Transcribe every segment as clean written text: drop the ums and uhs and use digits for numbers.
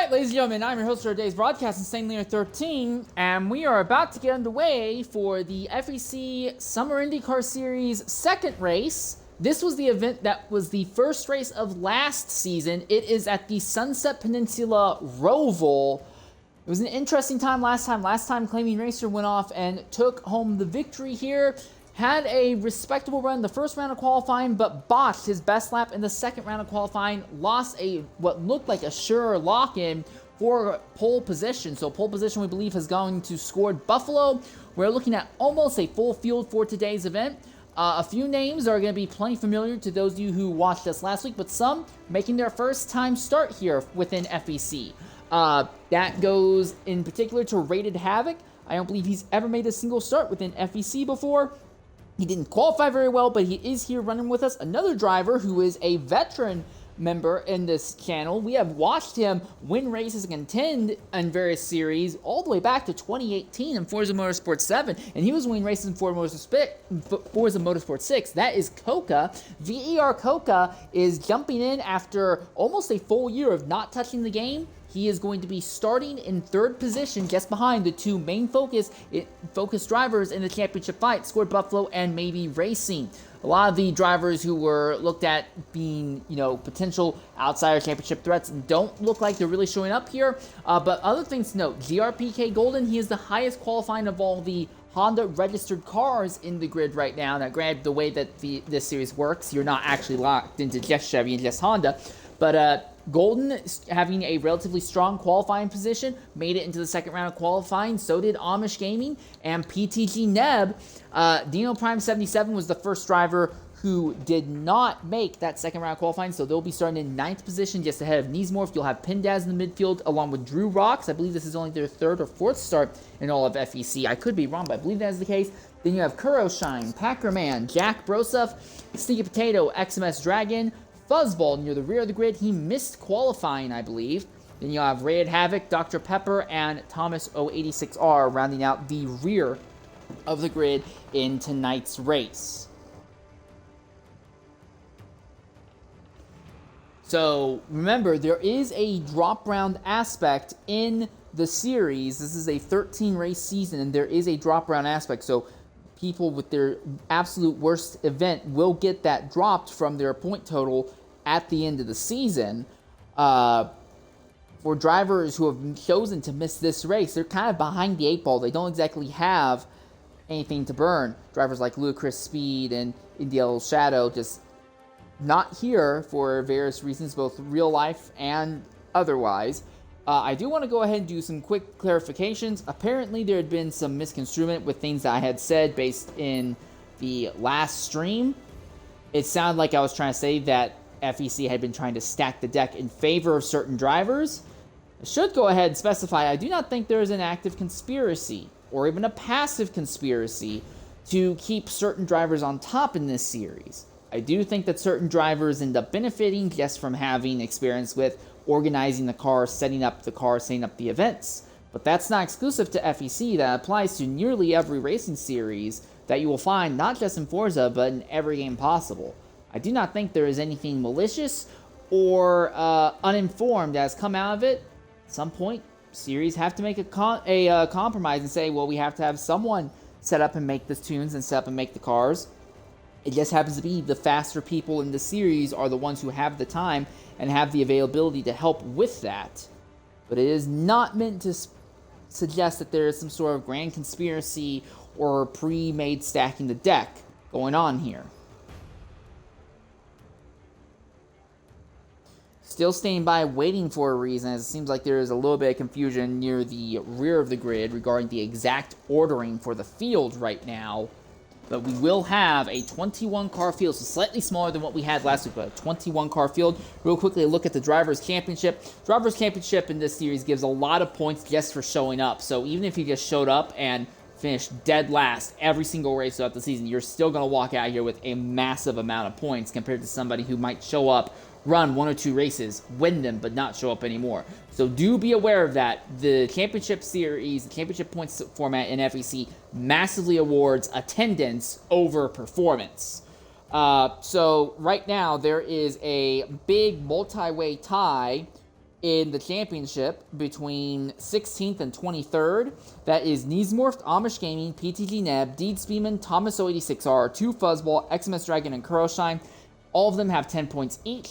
Alright, ladies and gentlemen, I'm your host for today's broadcast, Insane Leader 13, and we are about to get underway for the FEC Summer IndyCar Series second race. This was the event that was the first race of last season. It is at the Sunset Peninsula Roval. It was an interesting time last time. Last time, Claiming Racer went off and took home the victory here. Had a respectable run the first round of qualifying, but botched his best lap in the second round of qualifying. Lost what looked like a sure lock-in for pole position. So pole position, we believe, has gone to scored Buffalo. We're looking at almost a full field for today's event. A few names are going to be plenty familiar to those of you who watched us last week, but some making their first time start here within FEC. That goes in particular to Rated Havoc. I don't believe he's ever made a single start within FEC before. He didn't qualify very well, but he is here running with us. Another driver who is a veteran member in this channel. We have watched him win races and contend in various series all the way back to 2018 in Forza Motorsport 7, and he was winning races in Forza Motorsport 6. That is Coca. VER Coca is jumping in after almost a full year of not touching the game. He is going to be starting in third position, just behind the two main focus drivers in the championship fight, Scored Buffalo and Maybe Racing. A lot of the drivers who were looked at being, potential outsider championship threats don't look like they're really showing up here. But other things to note, GRPK Golden, he is the highest qualifying of all the Honda registered cars in the grid right now. Now, granted, the way that this series works, you're not actually locked into just Chevy and just Honda. But Golden, having a relatively strong qualifying position, made it into the second round of qualifying. So did Amish Gaming and PTG Neb. Dino Prime 77 was the first driver who did not make that second round of qualifying, so they'll be starting in ninth position, just ahead of Neesmorph. You'll have Pindaz in the midfield, along with Drew Rocks. I believe this is only their third or fourth start in all of FEC. I could be wrong, but I believe that is the case. Then you have Kuro Shine, Packerman, Jack Broseph, Sneaky Potato, XMS Dragon, Fuzzball near the rear of the grid. He missed qualifying, I believe. Then you'll have Rated Havoc, Dr. Pepper, and Thomas 086R rounding out the rear of the grid in tonight's race. So remember, there is a drop round aspect in the series. This is a 13 race season, and there is a drop round aspect. So people with their absolute worst event will get that dropped from their point total at the end of the season. For drivers who have chosen to miss this race, they're kind of behind the eight ball. They don't exactly have anything to burn. Drivers like Ludacris Speed and Indiel Shadow just not here for various reasons, both real life and otherwise. I do want to go ahead and do some quick clarifications. Apparently, there had been some misconstruement with things that I had said based in the last stream. It sounded like I was trying to say that FEC had been trying to stack the deck in favor of certain drivers. I should go ahead and specify, I do not think there is an active conspiracy, or even a passive conspiracy, to keep certain drivers on top in this series. I do think that certain drivers end up benefiting just from having experience with organizing the car, setting up the car, setting up the events. But that's not exclusive to FEC. That applies to nearly every racing series that you will find, not just in Forza, but in every game possible. I do not think there is anything malicious or uninformed that has come out of it. At some point, series have to make a compromise and say, well, we have to have someone set up and make the tunes and set up and make the cars. It just happens to be the faster people in the series are the ones who have the time and have the availability to help with that. But it is not meant to suggest that there is some sort of grand conspiracy or pre-made stacking the deck going on here. Still staying by, waiting for a reason, as it seems like there is a little bit of confusion near the rear of the grid regarding the exact ordering for the field right now. But we will have a 21-car field, so slightly smaller than what we had last week, but a 21-car field. Real quickly, look at the Drivers' Championship. Drivers' Championship in this series gives a lot of points just for showing up. So even if you just showed up and finished dead last every single race throughout the season, you're still going to walk out here with a massive amount of points compared to somebody who might show up, run one or two races, win them, but not show up anymore. So do be aware of that. The championship series, the championship points format in FEC massively awards attendance over performance. So right now there is a big multi-way tie in the championship between 16th and 23rd. That is Niesmorph, Amish Gaming, PTG Neb, Deed Speedman, Thomas 086R, 2 Fuzzball, XMS Dragon, and Kuroshine. All of them have 10 points each.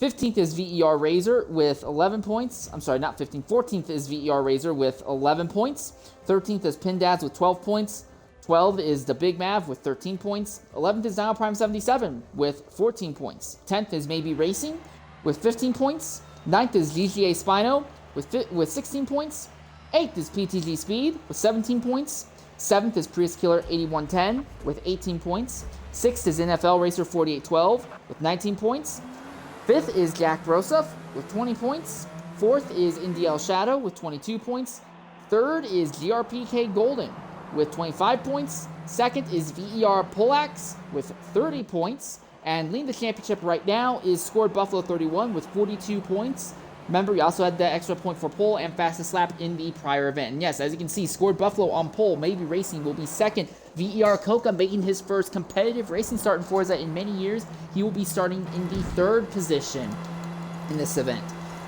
15th is VER Razor with 11 points. I'm sorry, not 15th. 14th is VER Razor with 11 points. 13th is Pindaz with 12 points. 12 is the Big Mav with 13 points. 11th is Dino Prime 77 with 14 points. 10th is Maybe Racing with 15 points. 9th is GGA Spino with 16 points. 8th is PTG Speed with 17 points. 7th is Prius Killer 8110 with 18 points. 6th is NFL Racer 4812 with 19 points. 5th is Jack Broseph with 20 points. 4th is Indycar Shadow with 22 points. 3rd is GRPK Golden with 25 points. 2nd is VER Polax with 30 points. And leading the championship right now is Scored Buffalo 31 with 42 points. Remember, we also had the extra point for pole and fastest lap in the prior event. And yes, as you can see, Scored Buffalo on pole. Maybe Racing will be second. VER Coca making his first competitive racing start in Forza in many years. He will be starting in the 3rd position in this event.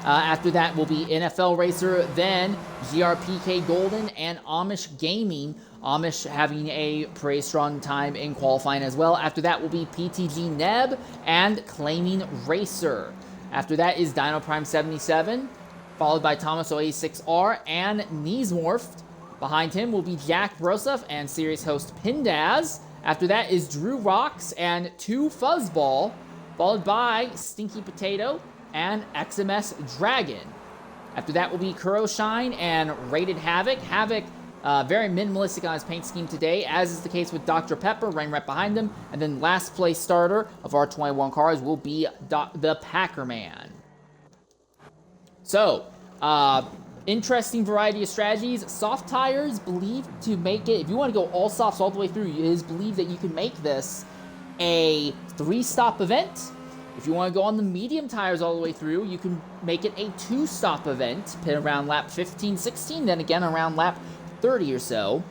After that will be NFL Racer, then GRPK Golden, and Amish Gaming. Amish having a pretty strong time in qualifying as well. After that will be PTG Neb and Claiming Racer. After that is Dino Prime 77, followed by Thomas 086R and Niesmorph. Behind him will be Jack Broseph and series host Pindaz. After that is Drew Rocks and 2 Fuzzball, followed by Stinky Potato and XMS Dragon. After that will be Kuroshine and Rated Havoc. Havoc, very minimalistic on his paint scheme today, as is the case with Dr. Pepper, running right behind him. And then last place starter of our 21 cars will be the Packerman. So, interesting variety of strategies. Soft tires believed to make it, if you want to go all softs all the way through, it is believed that you can make this a 3-stop event. If you want to go on the medium tires all the way through, you can make it a 2-stop event, pit around lap 15, 16, then again around lap 30 or so.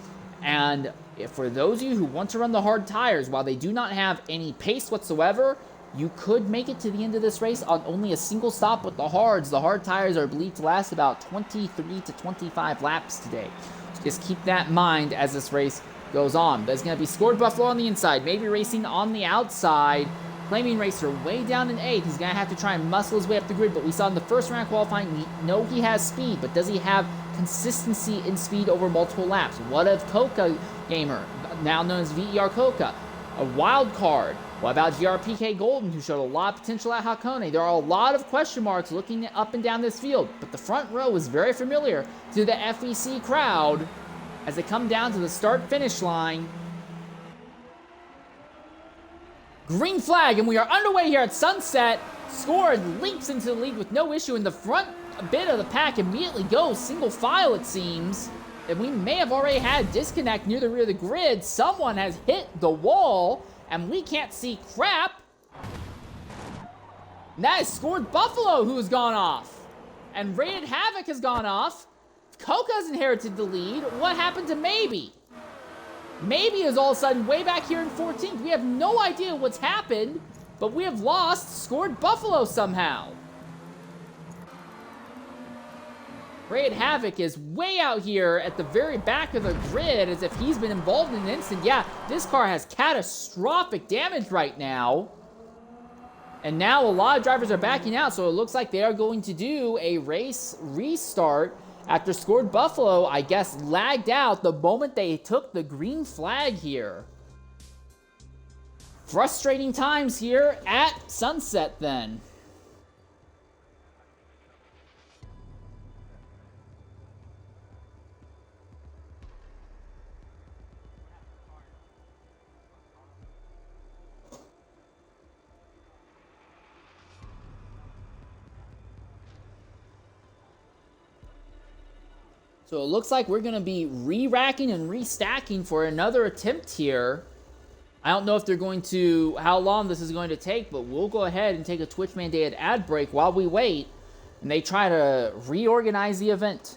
And for those of you who want to run the hard tires, while they do not have any pace whatsoever, you could make it to the end of this race on only a single stop with the hards. The hard tires are believed to last about 23 to 25 laps today. So just keep that in mind as this race goes on. There's going to be Scored Buffalo on the inside, Maybe Racing on the outside. Claiming Racer way down in 8th. He's going to have to try and muscle his way up the grid, but we saw in the first round qualifying, we know he has speed, but does he have consistency in speed over multiple laps? What of Coca Gamer, now known as VER Coca? A wild card. What about GRPK Golden, who showed a lot of potential at Hakone? There are a lot of question marks looking up and down this field, but the front row is very familiar to the FEC crowd as they come down to the start-finish line. Green flag, and we are underway here at Sunset. Scored leaps into the lead with no issue, and the front bit of the pack immediately goes single file, it seems. And we may have already had a disconnect near the rear of the grid. Someone has hit the wall, and we can't see crap. And that is Scored Buffalo who has gone off. And Rated Havoc has gone off. Coca's inherited the lead. What happened to Maybe? Maybe is all of a sudden way back here in 14th. We have no idea what's happened, but we have lost Scored Buffalo somehow. Rated Havoc is way out here at the very back of the grid as if he's been involved in an instant. Yeah, this car has catastrophic damage right now. And now a lot of drivers are backing out, so it looks like they are going to do a race restart after Scored Buffalo, I guess, lagged out the moment they took the green flag here. Frustrating times here at Sunset then. So it looks like we're going to be re-racking and restacking for another attempt here. I don't know if they're going to, how long this is going to take, but we'll go ahead and take a Twitch mandated ad break while we wait and they try to reorganize the event.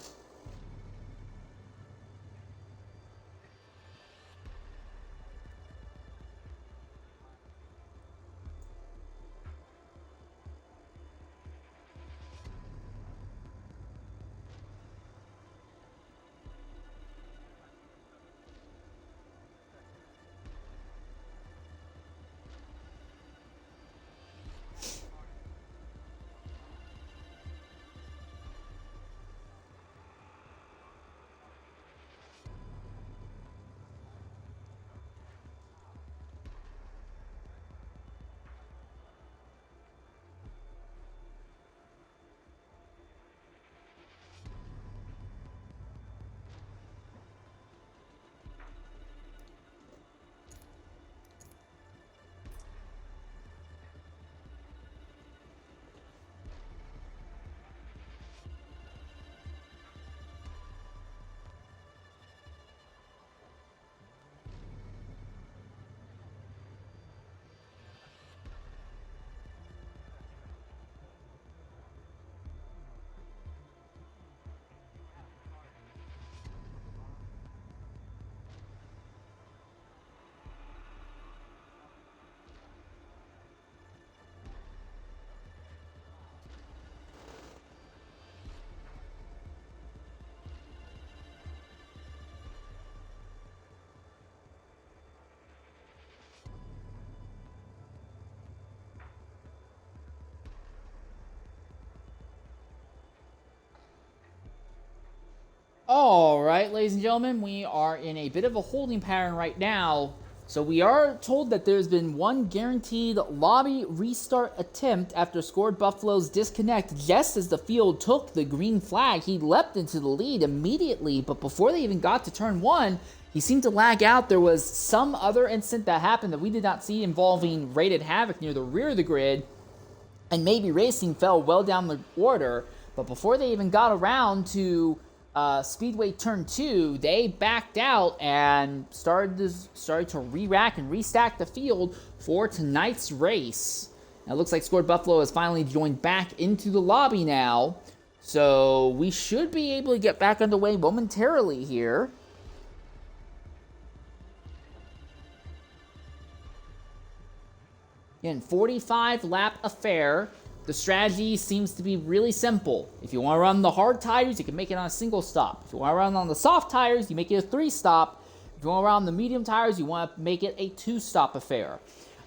All right, ladies and gentlemen, we are in a bit of a holding pattern right now. So we are told that there's been one guaranteed lobby restart attempt after Scored Buffalo's disconnect just as the field took the green flag. He leapt into the lead immediately, but before they even got to turn one, he seemed to lag out. There was some other incident that happened that we did not see involving Rated Havoc near the rear of the grid, and Maybe Racing fell well down the order, but before they even got around to Speedway Turn 2, they backed out and started to re-rack and restack the field for tonight's race. Now, it looks like Scored Buffalo has finally joined back into the lobby now, so we should be able to get back underway momentarily here. Again, 45 lap affair. The strategy seems to be really simple. If you want to run the hard tires, you can make it on a single stop. If you want to run on the soft tires, you make it a 3-stop. If you want to run on the medium tires, you want to make it a 2-stop affair.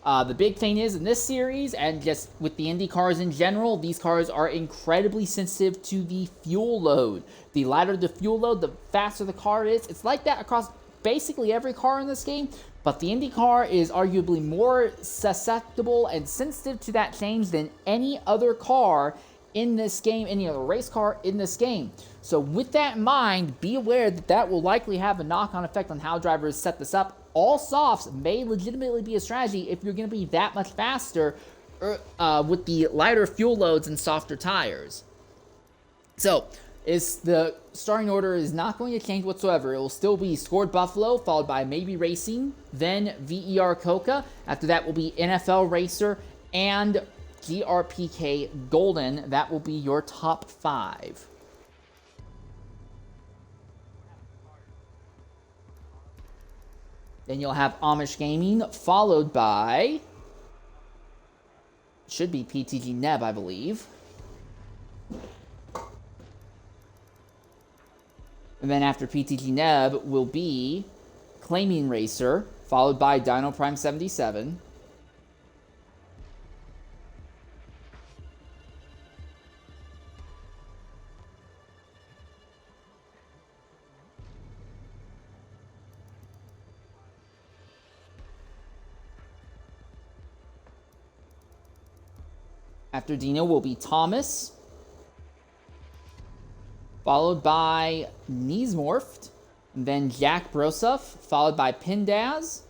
The big thing is in this series, and just with the Indy cars in general, these cars are incredibly sensitive to the fuel load. The lighter the fuel load, the faster the car is. It's like that across basically every car in this game, but the Indycar is arguably more susceptible and sensitive to that change than any other car in this game, any other race car in this game. So with that in mind, be aware that that will likely have a knock-on effect on how drivers set this up. All softs may legitimately be a strategy if you're going to be that much faster with the lighter fuel loads and softer tires. So the starting order is not going to change whatsoever. It will still be Scored Buffalo, followed by Maybe Racing, then VER Coca. After that will be NFL Racer and GRPK Golden. That will be your top 5. Then you'll have Amish Gaming, followed by, should be PTG Neb, I believe. And then after PTG Neb will be Claiming Racer, followed by Dino Prime 77. After Dino will be Thomas, followed by Kneesmorphed, then Jack Broseph, followed by Pindaz.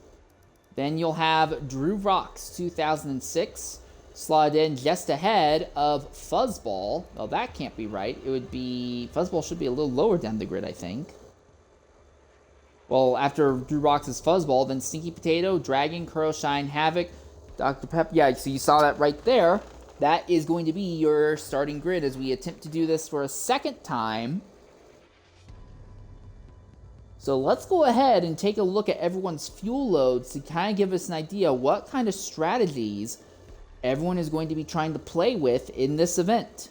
Then you'll have Drew Rocks 2006, slotted in just ahead of Fuzzball. Well, that can't be right. It would be, Fuzzball should be a little lower down the grid, I think. Well, after Drew Rocks is Fuzzball, then Stinky Potato, Dragon, Curl Shine, Havoc, Dr. Pep. Yeah, so you saw that right there. That is going to be your starting grid as we attempt to do this for a second time. So let's go ahead and take a look at everyone's fuel loads to kind of give us an idea what kind of strategies everyone is going to be trying to play with in this event.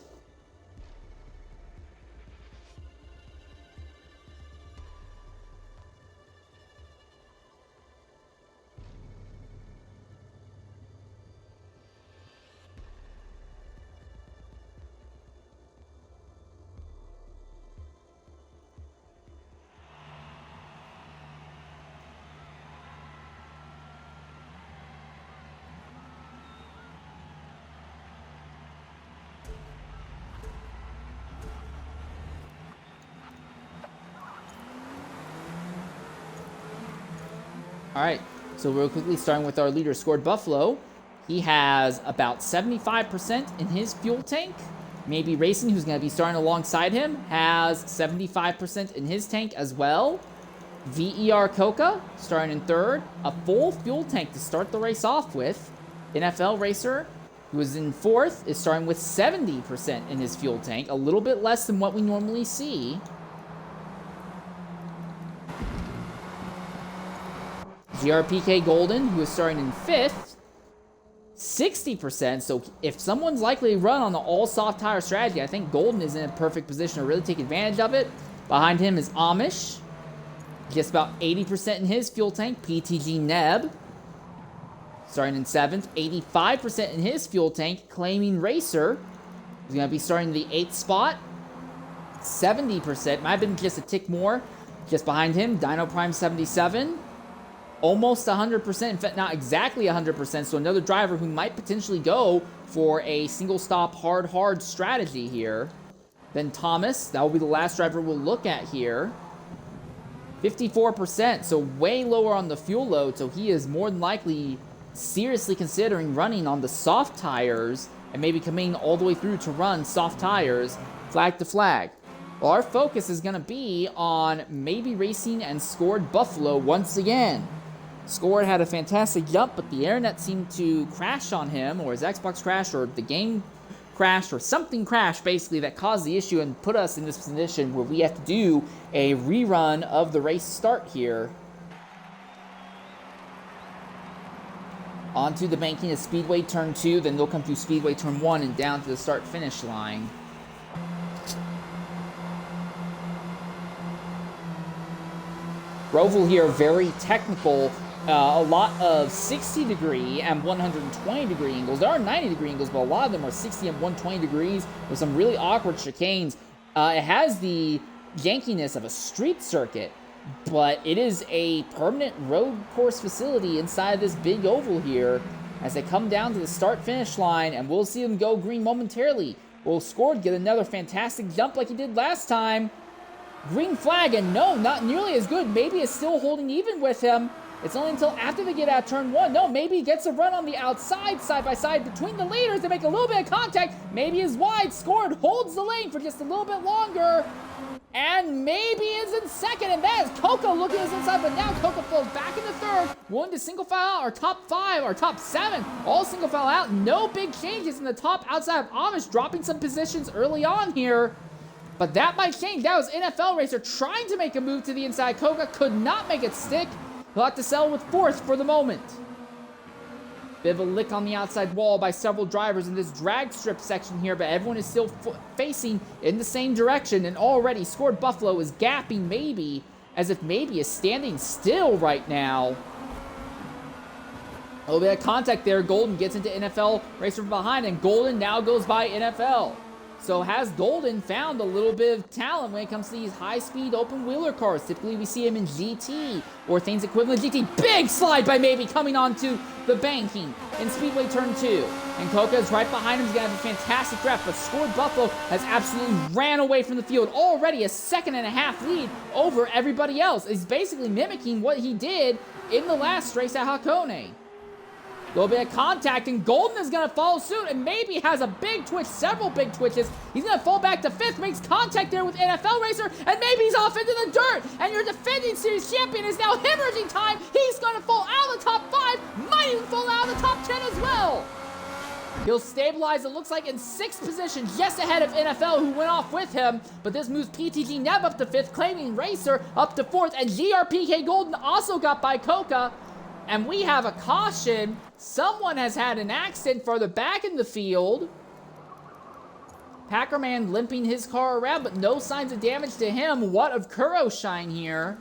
All right, so real quickly, starting with our leader, Scored Buffalo. He has about 75% in his fuel tank. Maybe Racing, who's going to be starting alongside him, has 75% in his tank as well. VER Coca, starting in third, a full fuel tank to start the race off with. NFL Racer, who is in fourth, is starting with 70% in his fuel tank, a little bit less than what we normally see. GRPK Golden, who is starting in 5th, 60%. So if someone's likely to run on the all-soft tire strategy, I think Golden is in a perfect position to really take advantage of it. Behind him is Amish, just about 80% in his fuel tank. PTG Neb, starting in 7th, 85% in his fuel tank. Claiming Racer, who's going to be starting in the 8th spot. 70%. Might have been just a tick more. Just behind him, Dino Prime 77. Almost 100%, in fact, not exactly 100%. So another driver who might potentially go for a single stop hard strategy here. Then Thomas, that will be the last driver we'll look at here. 54%, so way lower on the fuel load. So he is more than likely seriously considering running on the soft tires and maybe coming all the way through to run soft tires flag to flag. Well, our focus is going to be on maybe racing and Scored Buffalo once again. Scored had a fantastic jump, but the internet seemed to crash on him, or his Xbox crashed, or the game crashed, or something crashed basically that caused the issue and put us in this position where we have to do a rerun of the race start here. Onto the banking of Speedway Turn 2, then they'll come through Speedway Turn 1 and down to the start-finish line. Roval here, very technical. A lot of 60-degree and 120-degree angles. There are 90-degree angles, but a lot of them are 60 and 120 degrees with some really awkward chicanes. It has the jankiness of a street circuit, but it is a permanent road course facility inside this big oval here as they come down to the start-finish line, and we'll see them go green momentarily. Will Scored get another fantastic jump like he did last time? Green flag, and no, not nearly as good. Maybe it's still holding even with him. It's only until after they get out of turn 1. No, maybe he gets a run on the outside, side by side between the leaders. They make a little bit of contact. Maybe is wide. Scored, holds the lane for just a little bit longer. And maybe is in second. And that is Coco looking at his inside. But now Coco falls back in the third. Willing to single file out. Our top 5, our top 7, all single file out. No big changes in the top outside of Amish, dropping some positions early on here. But that might change. That was NFL Racer trying to make a move to the inside. Coca could not make it stick. He'll have to settle with 4th for the moment. Bit of a lick on the outside wall by several drivers in this drag strip section here, but everyone is still facing in the same direction, and already Scored Buffalo is gapping maybe, as if maybe is standing still right now. A little bit of contact there. Golden gets into NFL Racer from behind, and Golden now goes by NFL. So has Golden found a little bit of talent when it comes to these high-speed open-wheeler cars? Typically, we see him in GT or things equivalent to GT. Big slide by Maybe coming onto the banking in Speedway Turn 2. And Coca is right behind him. He's going to have a fantastic draft, but Scored Buffalo has absolutely ran away from the field. Already a 2.5 lead over everybody else. He's basically mimicking what he did in the last race at Hakone. A little bit of contact, and Golden is going to follow suit, and Maybe has a big twitch, several big twitches. He's going to fall back to 5th, makes contact there with NFL Racer, and Maybe's off into the dirt, and your defending series champion is now hemorrhaging time. He's going to fall out of the top 5, might even fall out of the top 10 as well. He'll stabilize, it looks like, in 6th position, just ahead of NFL, who went off with him. But this moves PTG Nev up to 5th, claiming Racer up to 4th, and GRPK Golden also got by Coca. And we have a caution. Someone has had an accident further back in the field. Packerman limping his car around, but no signs of damage to him. What of Kuro Shine here?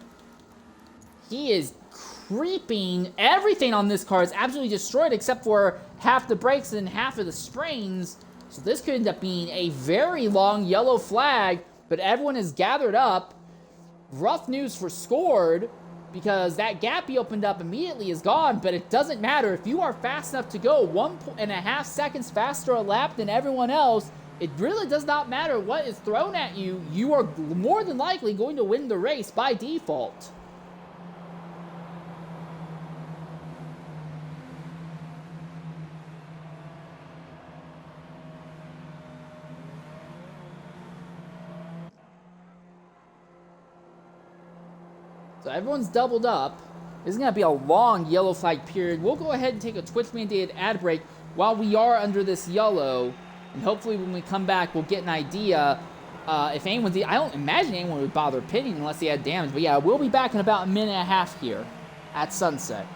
He is creeping. Everything on this car is absolutely destroyed except for half the brakes and half of the springs. So this could end up being a very long yellow flag, but everyone is gathered up. Rough news for Scored, because that gap he opened up immediately is gone, but it doesn't matter. If you are fast enough to go 1.5 seconds faster a lap than everyone else, it really does not matter what is thrown at you. You are more than likely going to win the race by default. So everyone's doubled up. This is going to be a long yellow flag period. We'll go ahead and take a Twitch-mandated ad break while we are under this yellow. And hopefully when we come back, we'll get an idea if anyone's... I don't imagine anyone would bother pitting unless they had damage. But yeah, we'll be back in about a minute and a half here at sunset.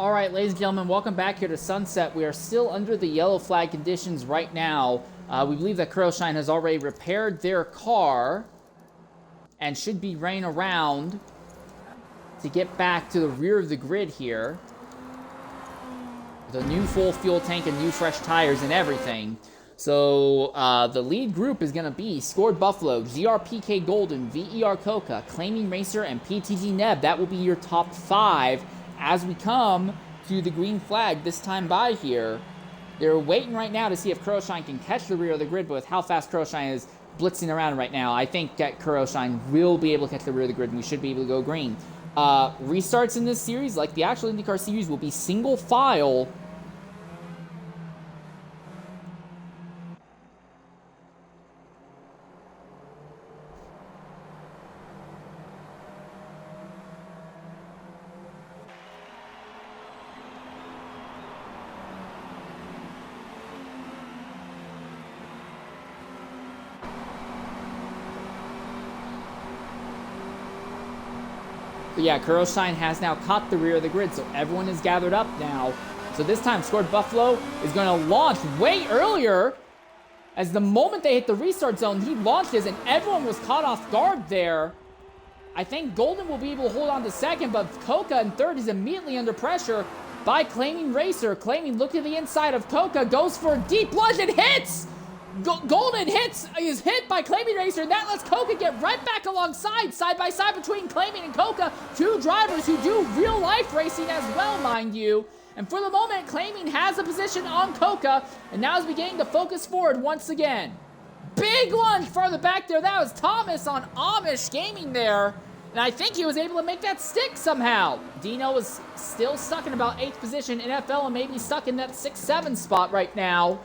All right, ladies and gentlemen, welcome back here to Sunset. We are still under the yellow flag conditions right now. We believe that Crowshine has already repaired their car and should be running around to get back to the rear of the grid here. The new full fuel tank and new fresh tires and everything. So the lead group is going to be Scored Buffalo, GRPK Golden, VER Coca, Claiming Racer, and PTG Neb. That will be your top 5 as we come to the green flag this time by here. They're waiting right now to see if Crowshine can catch the rear of the grid, but with how fast Crowshine is blitzing around right now, I think that Crowshine will be able to catch the rear of the grid and we should be able to go green. Restarts in this series, like the actual IndyCar series, will be single file. But yeah, Crowshine has now caught the rear of the grid, so everyone is gathered up now. So this time, Scored Buffalo is going to launch way earlier. As the moment they hit the restart zone, he launches, and everyone was caught off guard there. I think Golden will be able to hold on to second, but Coca in third is immediately under pressure by Claiming Racer. Claiming, look to the inside of Coca, goes for a deep lunge and hits! Golden is hit by Claiming Racer, and that lets Coca get right back alongside, side by side between Claiming and Coca, two drivers who do real-life racing as well, mind you. And for the moment, Claiming has a position on Coca, and now is beginning to focus forward once again. Big lunge farther back there. That was Thomas on Amish Gaming there, and I think he was able to make that stick somehow. Dino is still stuck in about 8th position. NFL and maybe stuck in that 6-7 spot right now.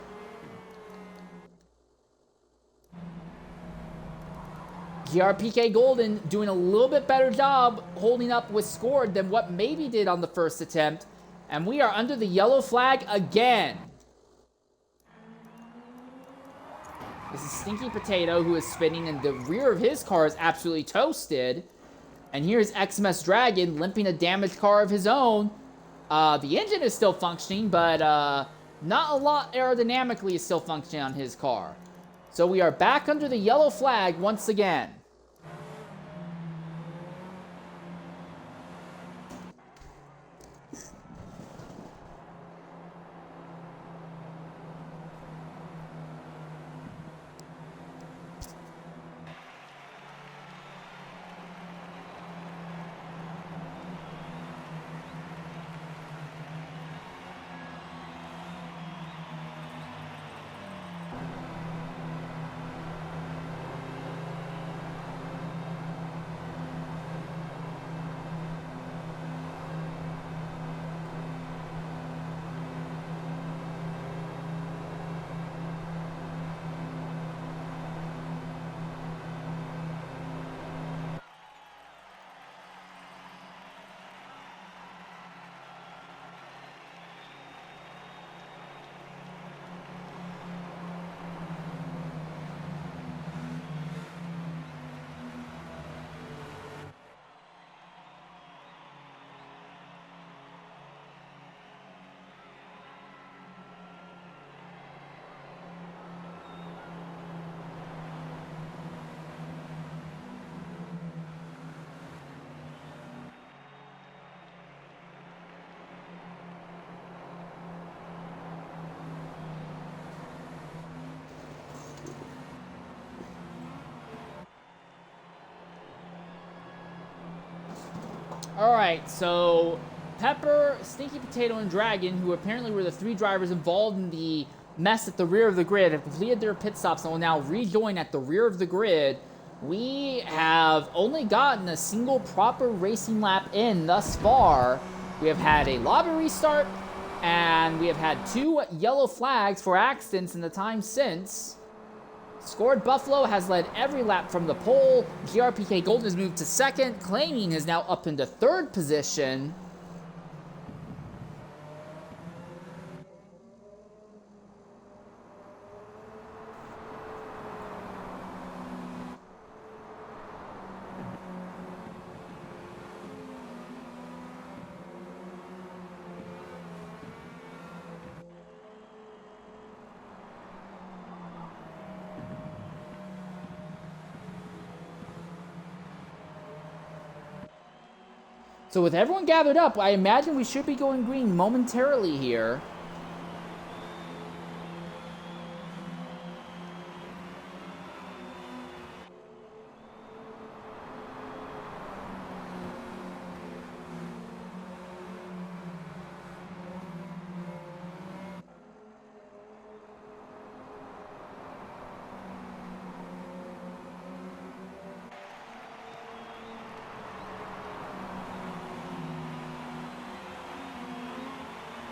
GRPK Golden doing a little bit better job holding up with Scored than what maybe did on the first attempt. And we are under the yellow flag again. This is Stinky Potato, who is spinning, and the rear of his car is absolutely toasted. And here's XMS Dragon limping a damaged car of his own. The engine is still functioning, but not a lot aerodynamically is still functioning on his car. So we are back under the yellow flag once again. Alright, so Pepper, Stinky Potato, and Dragon, who apparently were the 3 drivers involved in the mess at the rear of the grid, have completed their pit stops and will now rejoin at the rear of the grid. We have only gotten a single proper racing lap in thus far. We have had a lobby restart, and we have had 2 yellow flags for accidents in the time since. Scored Buffalo has led every lap from the pole. GRPK Golden has moved to second. Claiming is now up into third position. So with everyone gathered up, I imagine we should be going green momentarily here.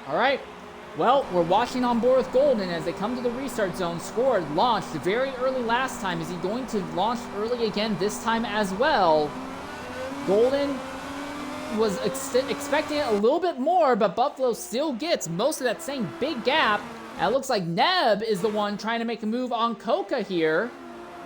All right, well, we're watching on board with Golden as they come to the restart zone. Scored, launched very early last time. Is he going to launch early again this time as well? Golden was expecting a little bit more, but Buffalo still gets most of that same big gap. And it looks like Neb is the one trying to make a move on Coca here.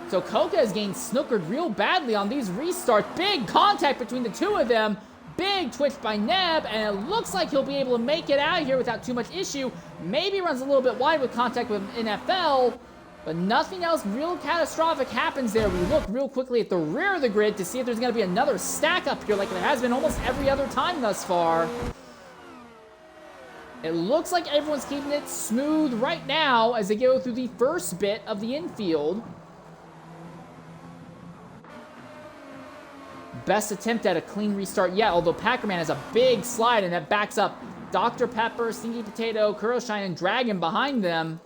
So Coca is getting snookered real badly on these restarts. Big contact between the two of them. Big twitch by Neb, and it looks like he'll be able to make it out of here without too much issue. Maybe runs a little bit wide with contact with NFL, but nothing else real catastrophic happens there. We look real quickly at the rear of the grid to see if there's going to be another stack up here like there has been almost every other time thus far. It looks like everyone's keeping it smooth right now as they go through the first bit of the infield. Best attempt at a clean restart yet, although Packerman has a big slide, and that backs up Dr. Pepper, Stinky Potato, Kuroshine, and Dragon behind them.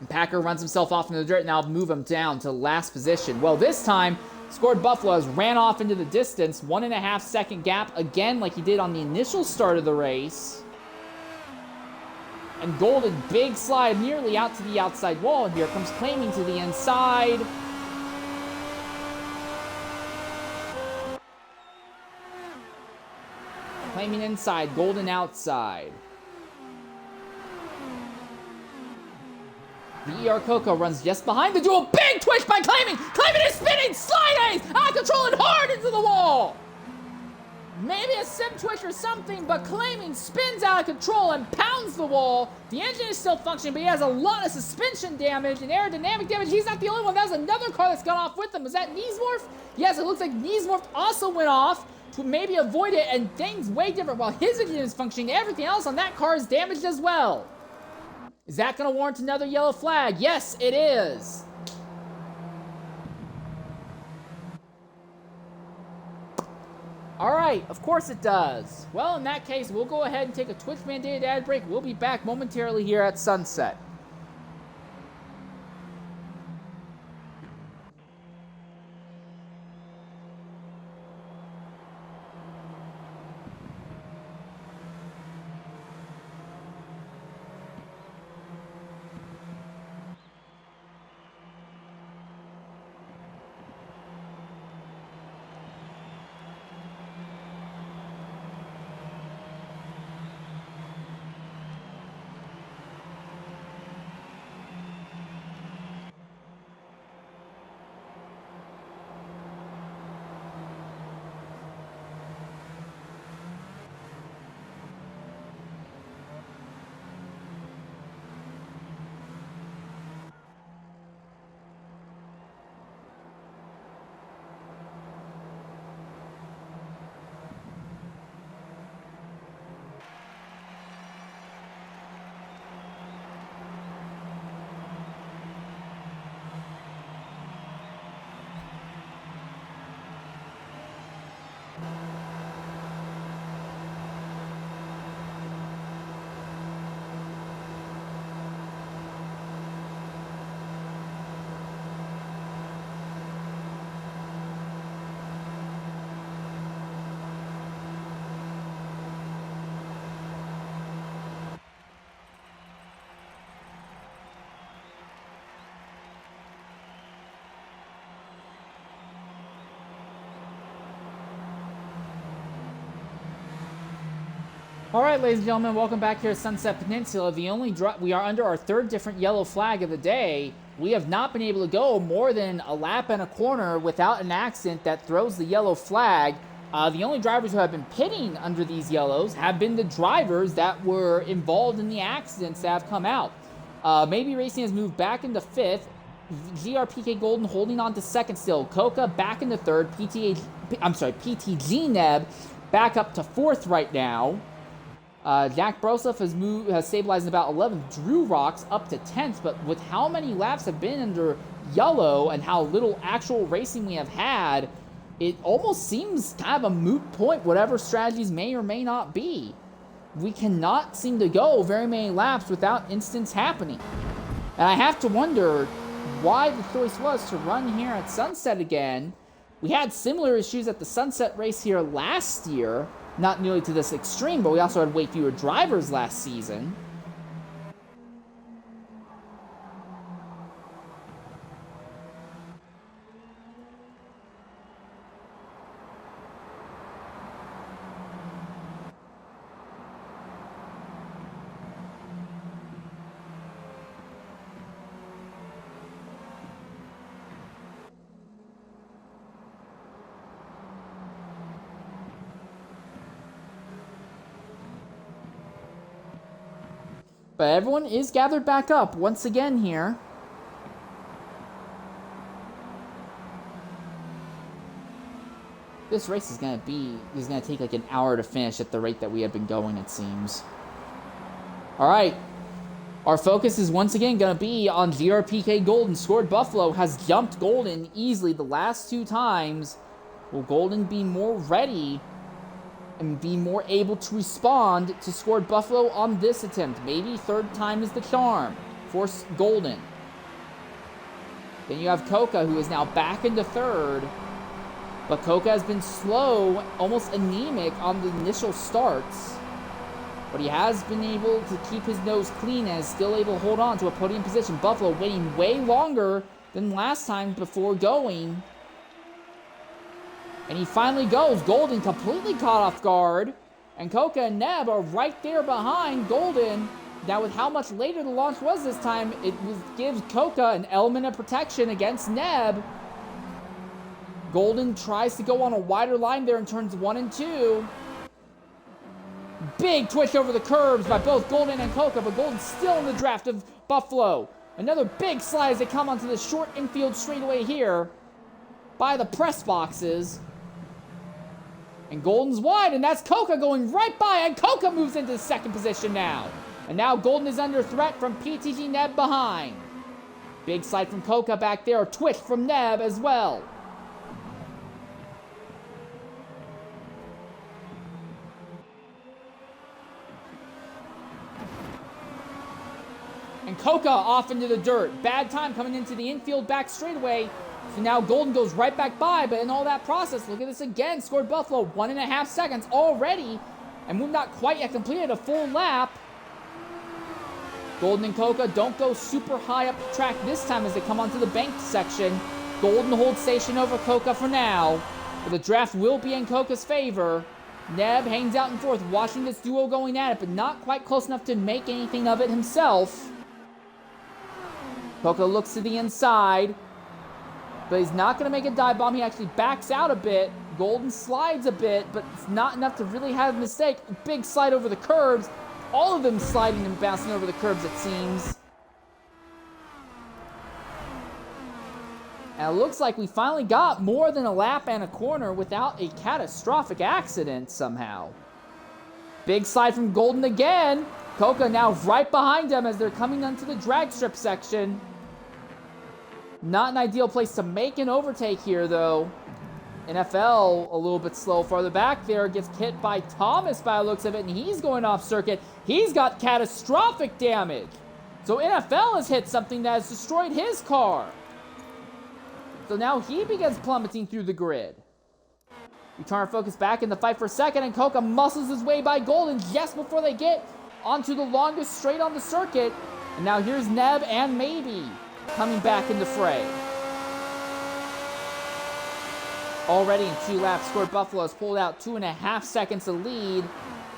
And Packer runs himself off into the dirt, and now move him down to last position. Well, this time, Scored Buffalo has ran off into the distance, 1.5 second gap, again like he did on the initial start of the race. And Golden, big slide nearly out to the outside wall. And here comes Claiming to the inside. Claiming inside, Golden outside. The ER Coco runs just behind the duel. Big twitch by Claiming. Claiming is spinning, sliding, out of control and hard into the wall. Maybe a sim twitch or something, but Claiming spins out of control and pounds the wall. The engine is still functioning, but he has a lot of suspension damage and aerodynamic damage. He's not the only one. That was another car that's gone off with him. Was that Niesmorph? Yes, it looks like Niesmorph also went off to maybe avoid it, and things way different. While his engine is functioning, everything else on that car is damaged as well. Is that going to warrant another yellow flag? Yes, it is. All right, of course it does. Well, in that case, we'll go ahead and take a Twitch-mandated ad break. We'll be back momentarily here at sunset. All right, ladies and gentlemen, welcome back here at Sunset Peninsula. We are under our third different yellow flag of the day. We have not been able to go more than a lap and a corner without an accident that throws the yellow flag. The only drivers who have been pitting under these yellows have been the drivers that were involved in the accidents that have come out. Maybe Racing has moved back into fifth. GRPK Golden holding on to second still. Coca back into third. PTG Neb back up to fourth right now. Jack Brosleff has stabilized in about 11th. Drew Rocks up to 10th, but with how many laps have been under yellow and how little actual racing we have had, it almost seems kind of a moot point, whatever strategies may or may not be. We cannot seem to go very many laps without incidents happening. And I have to wonder why the choice was to run here at Sunset again. We had similar issues at the Sunset race here last year. Not nearly to this extreme, but we also had way fewer drivers last season. But everyone is gathered back up once again here. This race is gonna take like an hour to finish at the rate that we have been going, it seems. Alright. Our focus is once again gonna be on GRPK Golden. Scored Buffalo has jumped Golden easily the last two times. Will Golden be more ready and be more able to respond to Scored Buffalo on this attempt? Maybe third time is the charm for Golden. Then you have Coca, who is now back into third. But Coca has been slow, almost anemic on the initial starts. But he has been able to keep his nose clean and is still able to hold on to a podium position. Buffalo waiting way longer than last time before going. And he finally goes. Golden completely caught off guard. And Coca and Neb are right there behind Golden. Now, with how much later the launch was this time, gives Coca an element of protection against Neb. Golden tries to go on a wider line there in turns 1 and 2. Big twitch over the curbs by both Golden and Coca, but Golden's still in the draft of Buffalo. Another big slide as they come onto the short infield straightaway here by the press boxes. And Golden's wide, and that's Coca going right by, and Coca moves into second position now. And now Golden is under threat from PTG Neb behind. Big slide from Coca back there, a twitch from Neb as well. And Coca off into the dirt. Bad time coming into the infield back straightaway. So now Golden goes right back by, but in all that process, look at this again. Scored Buffalo 1.5 seconds already. And we've not quite yet completed a full lap. Golden and Coca don't go super high up the track this time as they come onto the banked section. Golden holds station over Coca for now. But the draft will be in Coca's favor. Neb hangs out in fourth, watching this duo going at it, but not quite close enough to make anything of it himself. Coca looks to the inside, but he's not going to make a dive bomb. He actually backs out a bit. Golden slides a bit, but it's not enough to really have a mistake. Big slide over the curbs. All of them sliding and bouncing over the curbs, it seems. And it looks like we finally got more than a lap and a corner without a catastrophic accident somehow. Big slide from Golden again. Coca now right behind them as they're coming onto the drag strip section. Not an ideal place to make an overtake here, though. NFL a little bit slow farther back there. Gets hit by Thomas by the looks of it, and he's going off circuit. He's got catastrophic damage. So NFL has hit something that has destroyed his car. So now he begins plummeting through the grid. We turn our focus back in the fight for second, and Coca muscles his way by Golden just before they get onto the longest straight on the circuit. And now here's Neb and Maybe coming back in the fray. Already in 2 laps, Scored Buffalo has pulled out 2.5 seconds of lead.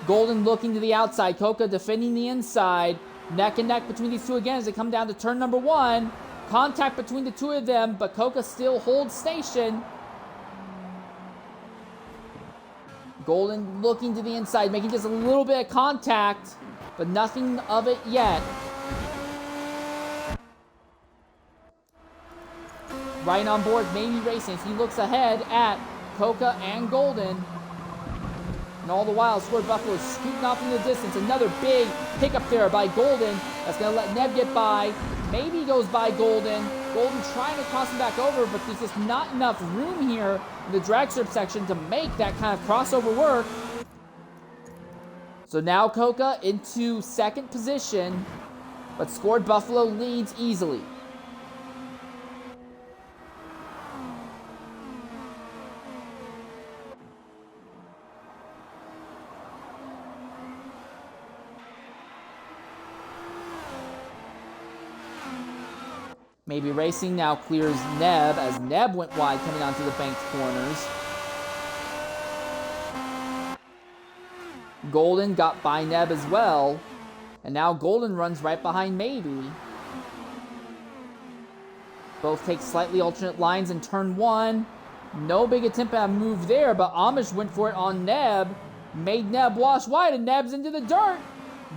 Golden looking to the outside, Coca defending the inside. Neck and neck between these two again as they come down to turn number 1. Contact between the two of them, but Coca still holds station. Golden looking to the inside, making just a little bit of contact, but nothing of it yet. right on board, maybe racing as he looks ahead at Coca and Golden. And all the while, Squirt Buffalo is scooting off in the distance. Another big pickup there by Golden. That's going to let Neb get by. Maybe goes by Golden. Golden trying to cross him back over, but there's just not enough room here in the drag strip section to make that kind of crossover work. So now Coca into second position, but Squirt Buffalo leads easily. Maybe Racing now clears Neb as Neb went wide coming onto the banked corners. Golden got by Neb as well. And now Golden runs right behind Maybe. Both take slightly alternate lines in turn one. No big attempt at a move there, but Amish went for it on Neb. Made Neb wash wide, and Neb's into the dirt.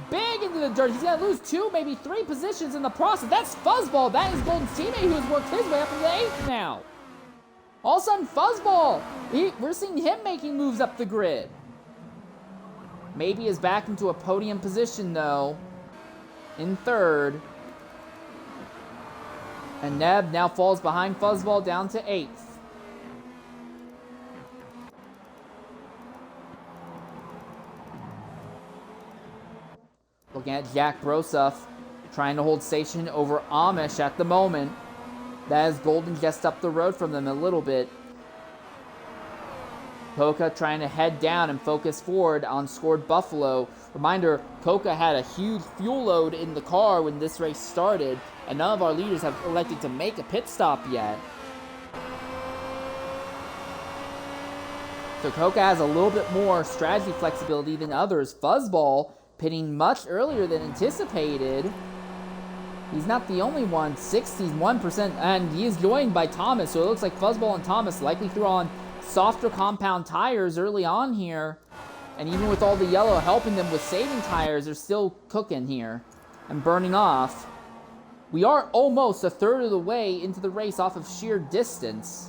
Big into the dirt. He's going to lose 2, maybe 3 positions in the process. That's Fuzzball. That is Golden's teammate who has worked his way up into the 8th now. All of a sudden, Fuzzball. We're seeing him making moves up the grid. Maybe is back into a podium position, though, in third. And Neb now falls behind Fuzzball down to 8th. Looking at Jack Broseph trying to hold station over Amish at the moment. That is Golden just up the road from them a little bit. Coca trying to head down and focus forward on Squirt Buffalo. Reminder, Coca had a huge fuel load in the car when this race started, and none of our leaders have elected to make a pit stop yet. So Coca has a little bit more strategy flexibility than others. Fuzzball pitting much earlier than anticipated. He's not the only one, 61%, and he is joined by Thomas, so it looks like Fuzzball and Thomas likely threw on softer compound tires early on here, and even with all the yellow helping them with saving tires, they're still cooking here and burning off. We are almost a third of the way into the race off of sheer distance.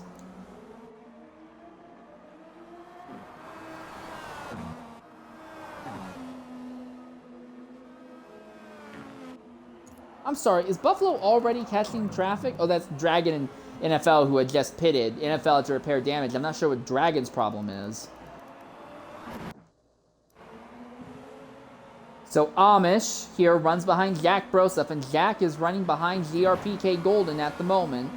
I'm sorry, is Buffalo already catching traffic? Oh, that's Dragon and NFL who had just pitted. NFL had to repair damage. I'm not sure what Dragon's problem is. So Amish here runs behind Jack Broseph, and Jack is running behind GRPK Golden at the moment.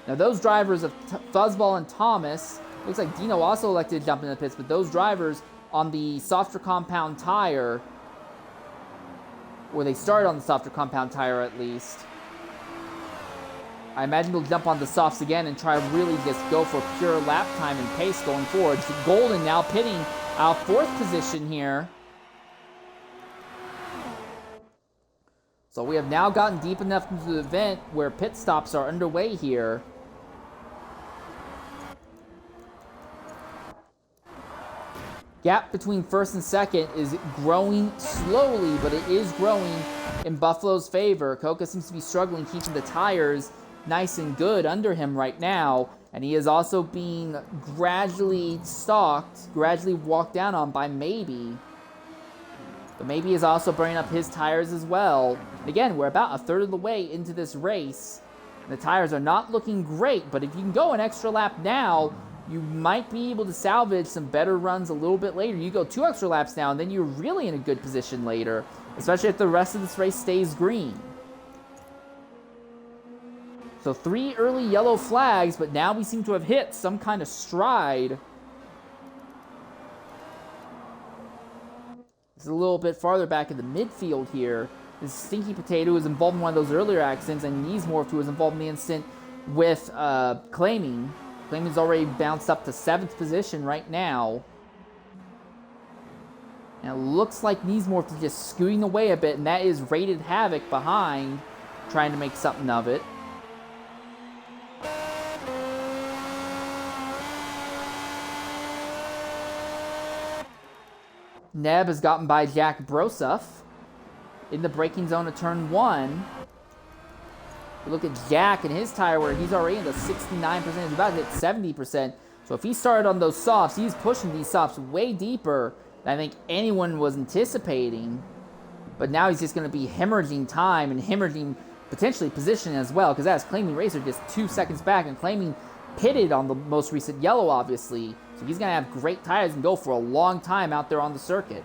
Now those drivers of Fuzzball and Thomas, looks like Dino also elected to jump in the pits, but those drivers on the softer compound tire, or they started on the softer compound tire at least, I imagine they'll jump on the softs again and try to really just go for pure lap time and pace going forward. So Golden now pitting out 4th position here. So we have now gotten deep enough into the event where pit stops are underway here. Gap between first and second is growing slowly, but it is growing in Buffalo's favor. Coca seems to be struggling keeping the tires nice and good under him right now, and he is also being gradually stalked, gradually walked down on by Maybe. But Maybe is also burning up his tires as well. Again, we're about a third of the way into this race. The tires are not looking great, but if you can go an extra lap now, you might be able to salvage some better runs a little bit later. You go 2 extra laps now, and then you're really in a good position later, especially if the rest of this race stays green. So 3 early yellow flags, but now we seem to have hit some kind of stride. This is a little bit farther back in the midfield here. This Stinky Potato was involved in one of those earlier accidents, and Neesmorph, who was involved in the incident with Claiming. Claiming's already bounced up to 7th position right now. And it looks like Neesmorph is just scooting away a bit, and that is Rated Havoc behind, trying to make something of it. Neb has gotten by Jack Broseph in the braking zone of turn 1. Look at Jack and his tire wear. He's already into 69%. He's about to hit 70%. So if he started on those softs, he's pushing these softs way deeper than I think anyone was anticipating. But now he's just going to be hemorrhaging time and hemorrhaging potentially position as well, because that's Claiming Racer just 2 seconds back, and Claiming pitted on the most recent yellow, obviously. So he's going to have great tires and go for a long time out there on the circuit.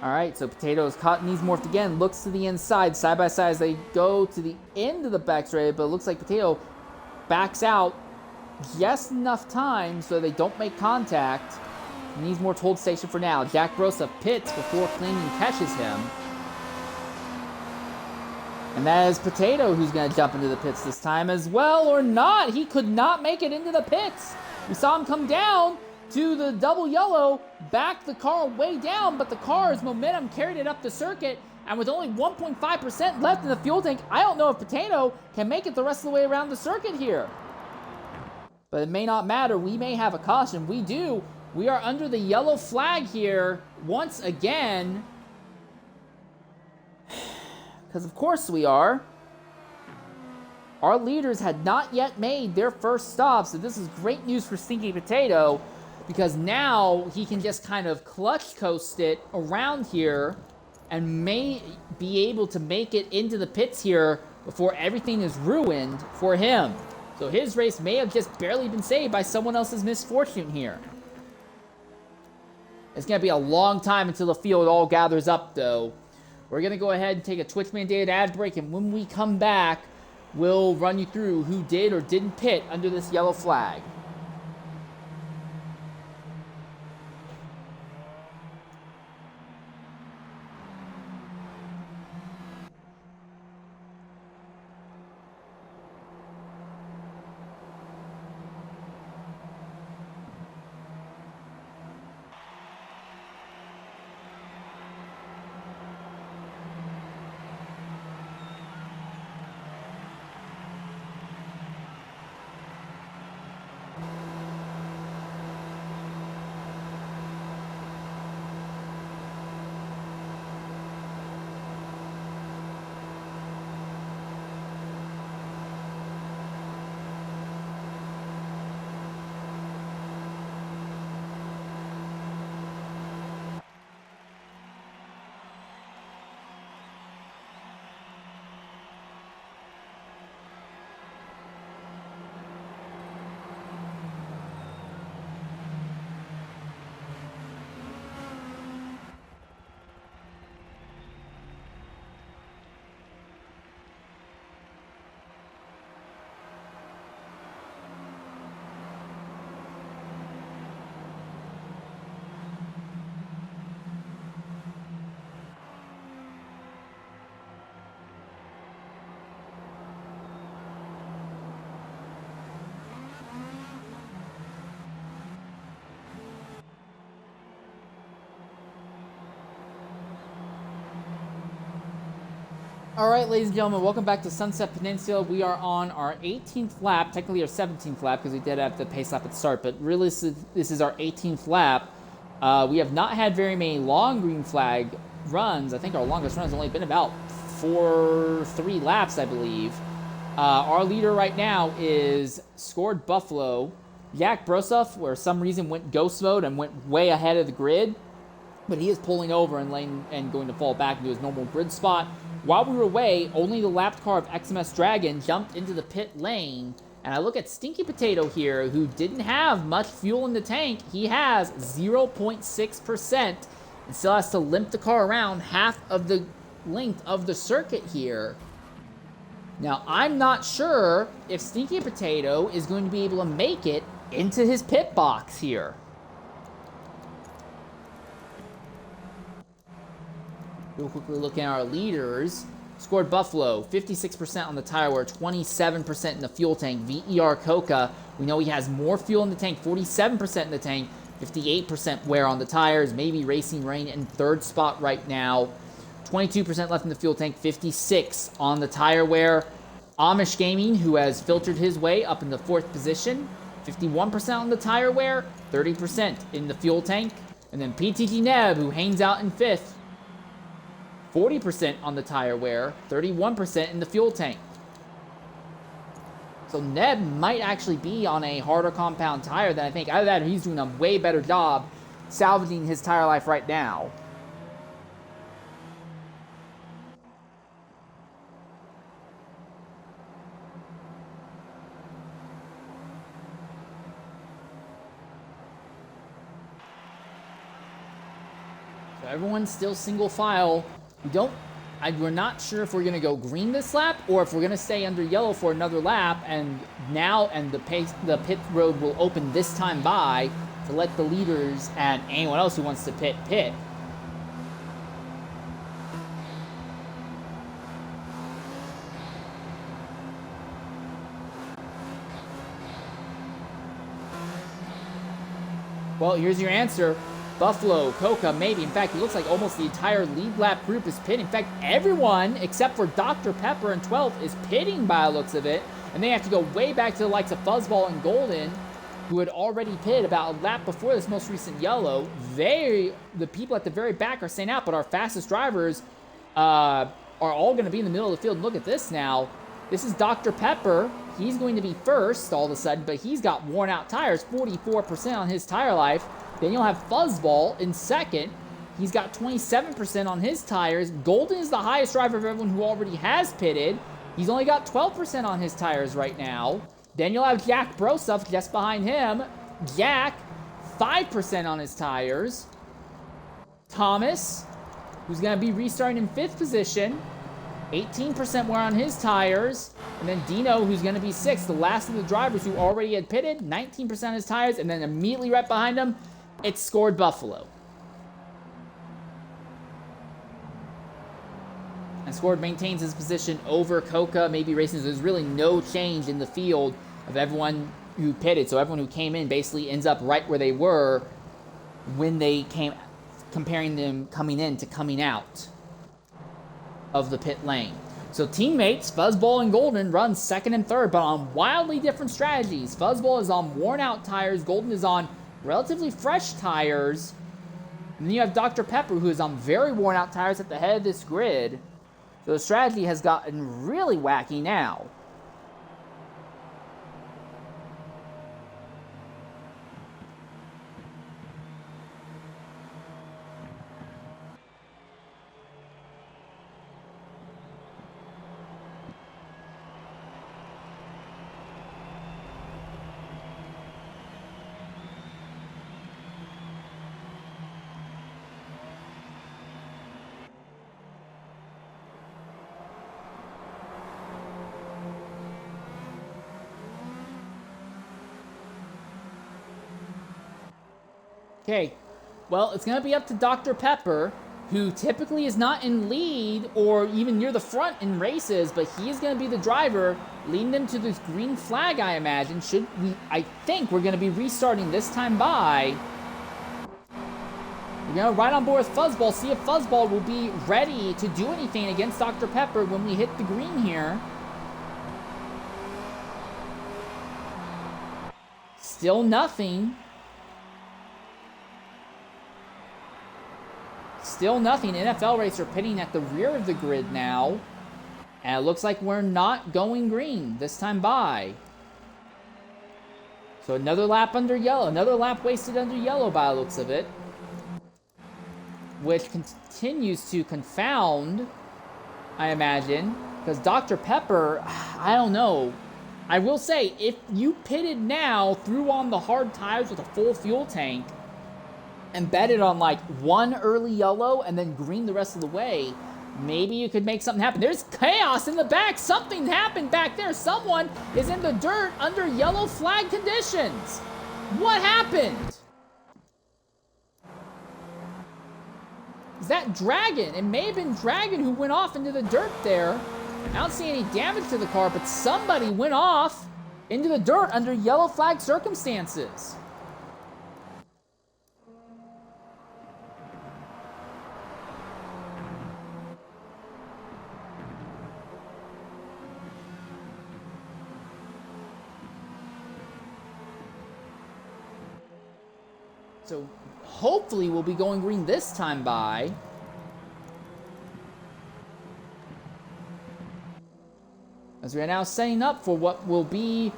All right, so Potato's caught and he's morphed again. Looks to the inside, side by side as they go to the end of the back straight, but it looks like Potato backs out just enough time so they don't make contact. Needs more hold station for now. Jack Brosa pits before Claiming catches him. And that is Potato who's going to jump into the pits this time as well, or not. He could not make it into the pits. We saw him come down to the double yellow, back the car way down, but the car's momentum carried it up the circuit, and with only 1.5% left in the fuel tank, I don't know if Potato can make it the rest of the way around the circuit here. But it may not matter. We may have a caution. We do. We are under the yellow flag here once again. Because of course we are. Our leaders had not yet made their first stop, so this is great news for Stinky Potato, because now he can just kind of clutch coast it around here and may be able to make it into the pits here before everything is ruined for him. So his race may have just barely been saved by someone else's misfortune here. It's going to be a long time until the field all gathers up, though. We're going to go ahead and take a Twitch mandated ad break, and when we come back, we'll run you through who did or didn't pit under this yellow flag. All right, ladies and gentlemen, welcome back to Sunset Peninsula. We are on our 18th lap, technically our 17th lap because we did have the pace lap at the start, but really this is our 18th lap. We have not had very many long green flag runs. I think our longest run has only been about 3 laps, I believe. Our leader right now is Scored Buffalo. Jack Brosoff, for some reason, went ghost mode and went way ahead of the grid, but he is pulling over and going to fall back into his normal grid spot. While we were away, only the lapped car of XMS Dragon jumped into the pit lane. And I look at Stinky Potato here, who didn't have much fuel in the tank. He has 0.6% and still has to limp the car around half of the length of the circuit here. Now, I'm not sure if Stinky Potato is going to be able to make it into his pit box here. Real quickly looking at our leaders. Scored Buffalo, 56% on the tire wear, 27% in the fuel tank. VER Coca, we know he has more fuel in the tank, 47% in the tank. 58% wear on the tires. Maybe Racing Rain in third spot right now. 22% left in the fuel tank, 56 on the tire wear. Amish Gaming, who has filtered his way up in the fourth position, 51% on the tire wear, 30% in the fuel tank. And then PTT Neb, who hangs out in fifth, 40% on the tire wear, 31% in the fuel tank. So Neb might actually be on a harder compound tire than I think. Either that or he's doing a way better job salvaging his tire life right now. So everyone's still single file. We're not sure if we're going to go green this lap or if we're going to stay under yellow for another lap, and the pit road will open this time by to let the leaders and anyone else who wants to pit. Well, here's your answer. Buffalo, Coca, maybe. In fact, it looks like almost the entire lead lap group is pitting. In fact, everyone except for Dr. Pepper in 12th is pitting by the looks of it. And they have to go way back to the likes of Fuzzball and Golden, who had already pitted about a lap before this most recent yellow. The people at the very back are staying out, but our fastest drivers are all going to be in the middle of the field. Look at this now. This is Dr. Pepper. He's going to be first all of a sudden, but he's got worn out tires, 44% on his tire life. Then you'll have Fuzzball in second. He's got 27% on his tires. Golden is the highest driver of everyone who already has pitted. He's only got 12% on his tires right now. Then you'll have Jack Brosuf just behind him. Jack, 5% on his tires. Thomas, who's going to be restarting in 5th position. 18% wear on his tires. And then Dino, who's going to be 6th, the last of the drivers who already had pitted, 19% on his tires. And then immediately right behind him, it's Scored Buffalo. And Scored maintains his position over Coca, maybe Racing. There's really no change in the field of everyone who pitted. So everyone who came in basically ends up right where they were when they came, comparing them coming in to coming out of the pit lane. So teammates, Fuzzball and Golden, run 2nd and 3rd, but on wildly different strategies. Fuzzball is on worn out tires. Golden is on relatively fresh tires. And then you have Dr. Pepper, who is on very worn out tires at the head of this grid. So the strategy has gotten really wacky now. Okay, well, it's going to be up to Dr. Pepper, who typically is not in lead or even near the front in races, but he is going to be the driver leading them to this green flag, I imagine. I think we're going to be restarting this time by. We're going to ride on board with Fuzzball, see if Fuzzball will be ready to do anything against Dr. Pepper when we hit the green here. Still nothing. Still nothing. NFL Racer pitting at the rear of the grid now. And it looks like we're not going green this time by. So another lap under yellow. Another lap wasted under yellow by the looks of it. Which continues to confound, I imagine. Because Dr. Pepper, I don't know. I will say, if you pitted now, threw on the hard tires with a full fuel tank, and betted on like one early yellow and then green the rest of the way, maybe you could make something happen. There's chaos in the back. Something happened back there. Someone is in the dirt under yellow flag conditions. What happened? Is that Dragon? It may have been Dragon who went off into the dirt there. I don't see any damage to the car, but somebody went off into the dirt under yellow flag circumstances. So hopefully we'll be going green this time by. As we are now setting up for what will be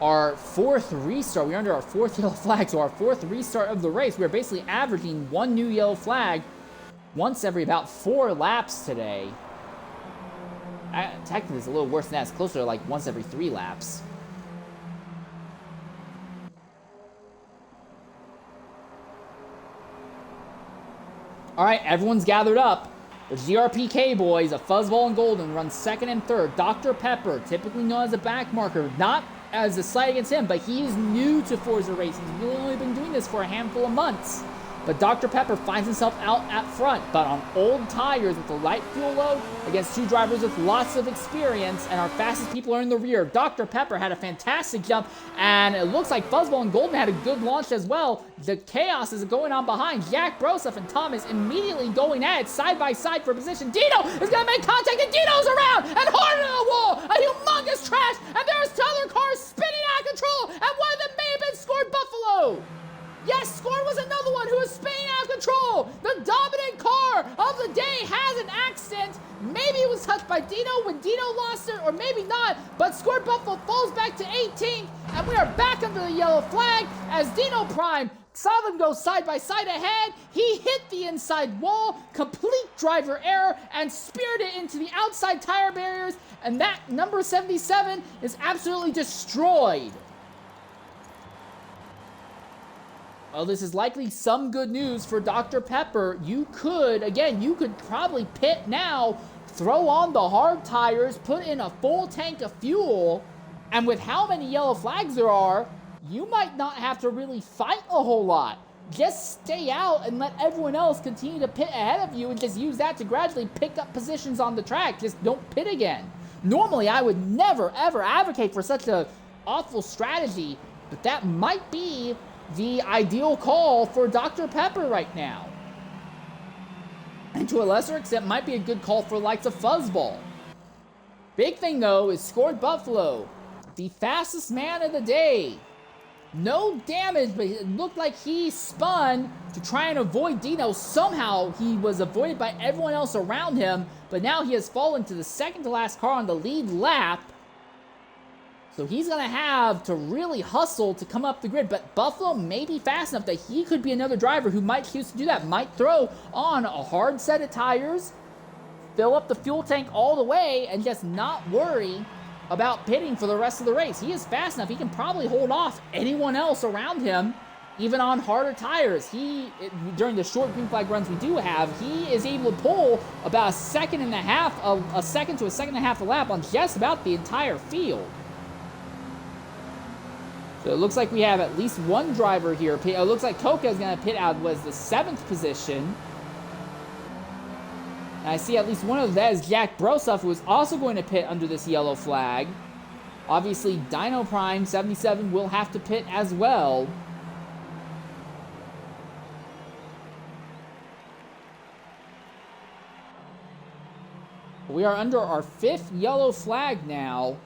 our 4th restart. We're under our 4th yellow flag, so our 4th restart of the race. We're basically averaging 1 new yellow flag once every about 4 laps today. Technically, it's a little worse than that. It's closer to like once every 3 laps. All right, everyone's gathered up. The GRPK boys, a Fuzzball and Golden, run 2nd and 3rd. Dr. Pepper, typically known as a back marker, not as a slight against him, but he is new to Forza racing. He's really only been doing this for a handful of months. But Dr. Pepper finds himself out at front, but on old tires with a light fuel load against 2 drivers with lots of experience, and our fastest people are in the rear. Dr. Pepper had a fantastic jump, and it looks like Fuzzball and Golden had a good launch as well. The chaos is going on behind. Jack Broseph and Thomas immediately going at it side by side for position. Dino is going to make contact, and Dino's around and hard into the wall. A humongous crash, and there's 2 other cars spinning out of control, and one of them may have been Scored Buffalo. Yes, Scored was another one who was spinning out of control. The dominant car of the day has an accident. Maybe it was touched by Dino when Dino lost it, or maybe not. But Scored Buffalo falls back to 18th, and we are back under the yellow flag as Dino Prime saw them go side by side ahead. He hit the inside wall, complete driver error, and speared it into the outside tire barriers. And that number 77 is absolutely destroyed. Well, this is likely some good news for Dr. Pepper. You could probably pit now, throw on the hard tires, put in a full tank of fuel, and with how many yellow flags there are, you might not have to really fight a whole lot. Just stay out and let everyone else continue to pit ahead of you and just use that to gradually pick up positions on the track. Just don't pit again. Normally, I would never, ever advocate for such a awful strategy, but that might be the ideal call for Dr. Pepper right now. And to a lesser extent, might be a good call for the likes of Fuzzball. Big thing, though, is Scored Buffalo, the fastest man of the day. No damage, but it looked like he spun to try and avoid Dino. Somehow, he was avoided by everyone else around him, but now he has fallen to the second to last car on the lead lap. So he's going to have to really hustle to come up the grid. But Buffalo may be fast enough that he could be another driver who might choose to do that. Might throw on a hard set of tires, fill up the fuel tank all the way, and just not worry about pitting for the rest of the race. He is fast enough. He can probably hold off anyone else around him, even on harder tires. During the short green flag runs we do have, he is able to pull about a second to a second and a half a lap on just about the entire field. So it looks like we have at least one driver here. It looks like Coca is going to pit out was the 7th position. And I see at least one of that is Jack Broseph, who is also going to pit under this yellow flag. Obviously, Dino Prime 77 will have to pit as well. We are under our 5th yellow flag now.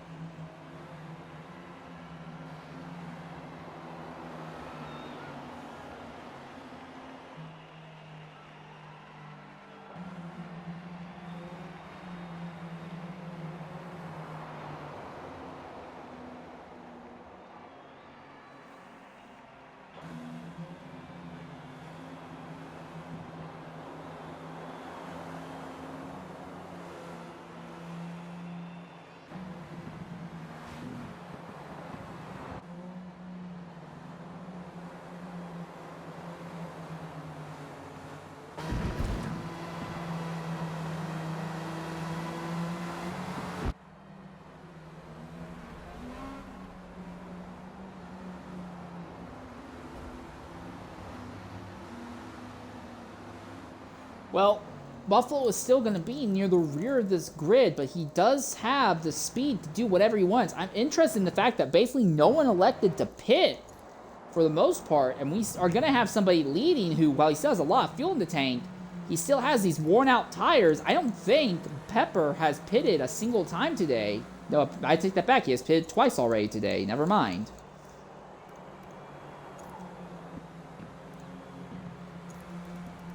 Well, Buffalo is still going to be near the rear of this grid, but he does have the speed to do whatever he wants. I'm interested in the fact that basically no one elected to pit for the most part, and we are going to have somebody leading who, while he still has a lot of fuel in the tank, he still has these worn-out tires. I don't think Pepper has pitted a single time today. No, I take that back. He has pitted twice already today. Never mind.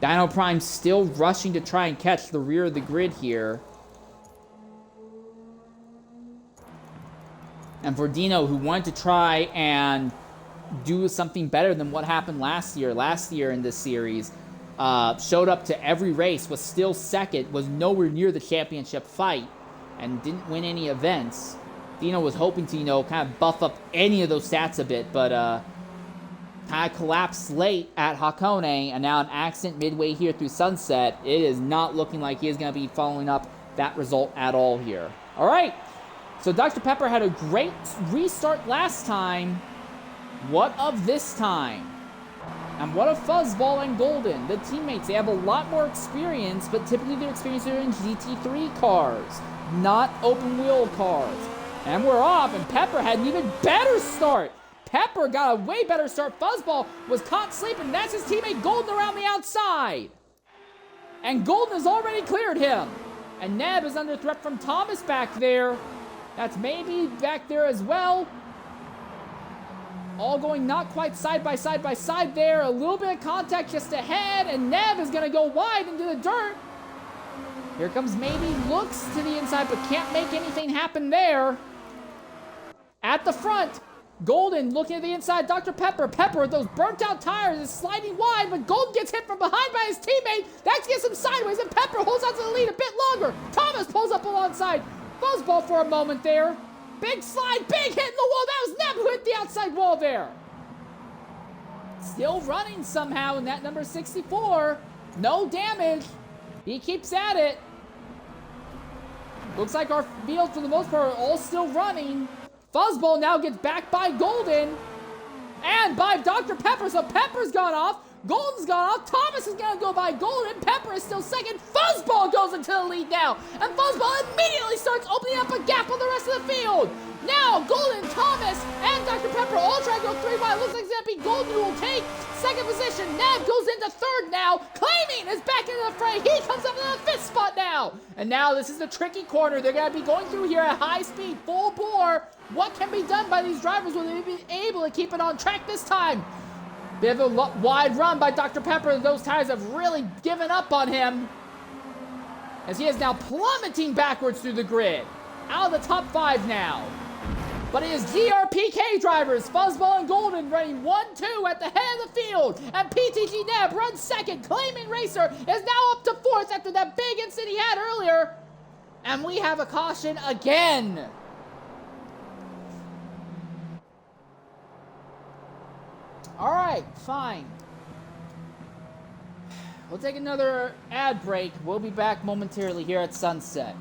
Dino Prime still rushing to try and catch the rear of the grid here. And for Dino, who wanted to try and do something better than what happened last year in this series, showed up to every race, was still second, was nowhere near the championship fight, and didn't win any events. Dino was hoping to, kind of buff up any of those stats a bit, but kind of collapsed late at Hakone, and now an accident midway here through Sunset. It is not looking like he is going to be following up that result at all here. All right, so Dr. Pepper had a great restart last time. What of this time? And what of Fuzzball and Golden? The teammates, they have a lot more experience, but typically their experience are in GT3 cars, not open wheel cars. And we're off, and Pepper had an even better start. Pepper got a way better start. Fuzzball was caught sleeping. That's his teammate Golden around the outside. And Golden has already cleared him. And Neb is under threat from Thomas back there. That's maybe back there as well. All going not quite side by side there. A little bit of contact just ahead, and Neb is going to go wide into the dirt. Here comes maybe, looks to the inside, but can't make anything happen there. At the front, Golden looking at the inside. Dr. Pepper. Pepper with those burnt out tires is sliding wide, but Golden gets hit from behind by his teammate. That gets him sideways, and Pepper holds on to the lead a bit longer. Thomas pulls up alongside. Fuzzball for a moment there. Big slide, big hit in the wall. That was Neb who hit the outside wall there. Still running somehow in that number 64. No damage. He keeps at it. Looks like our fields, for the most part, are all still running. Fuzzball now gets back by Golden. And by Dr. Pepper. So Pepper's gone off. Golden's gone off. Thomas is going to go by Golden. Pepper is still second. Fuzzball goes into the lead now. And Fuzzball immediately starts opening up a gap on the rest of the field. Now, Golden, Thomas, and Dr. Pepper all try to go 3 wide. Looks like it's going to be Golden who will take second position. Neb goes into third now. Claiming is back into the fray. He comes up to the 5th spot now. And now this is the tricky corner. They're going to be going through here at high speed, full bore. What can be done by these drivers? Will they be able to keep it on track this time? Bit of a wide run by Dr. Pepper. Those tires have really given up on him, as he is now plummeting backwards through the grid. Out of the top 5 now. But it is GRPK drivers, Fuzzball and Golden, running 1-2 at the head of the field. And PTG Neb runs second. Claiming Racer is now up to 4th after that big incident he had earlier. And we have a caution again. All right, fine. We'll take another ad break. We'll be back momentarily here at Sunset.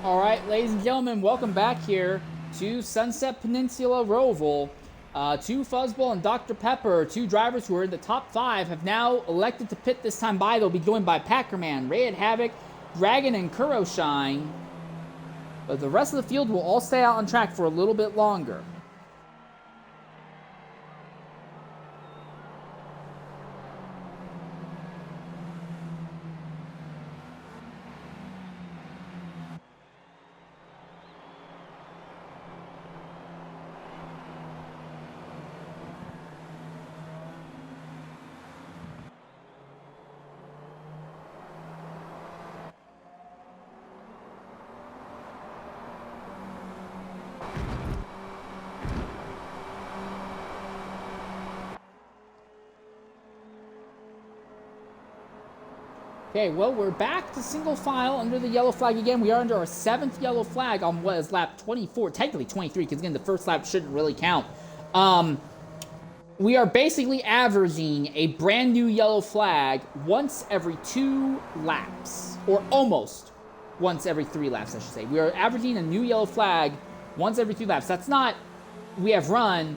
All right, ladies and gentlemen, welcome back here to Sunset Peninsula Roval. 2 Fuzzball and Dr. Pepper, 2 drivers who are in the top 5, have now elected to pit this time by. They'll be joined by Packerman, Red Havoc, Dragon, and Kuroshine. But the rest of the field will all stay out on track for a little bit longer. Okay, well, we're back to single file under the yellow flag again. We are under our 7th yellow flag on what is lap 24, technically 23, because again, the first lap shouldn't really count. We are basically averaging a brand new yellow flag once every 2 laps, or almost once every 3 laps, I should say. We are averaging a new yellow flag once every 3 laps. That's not, we have run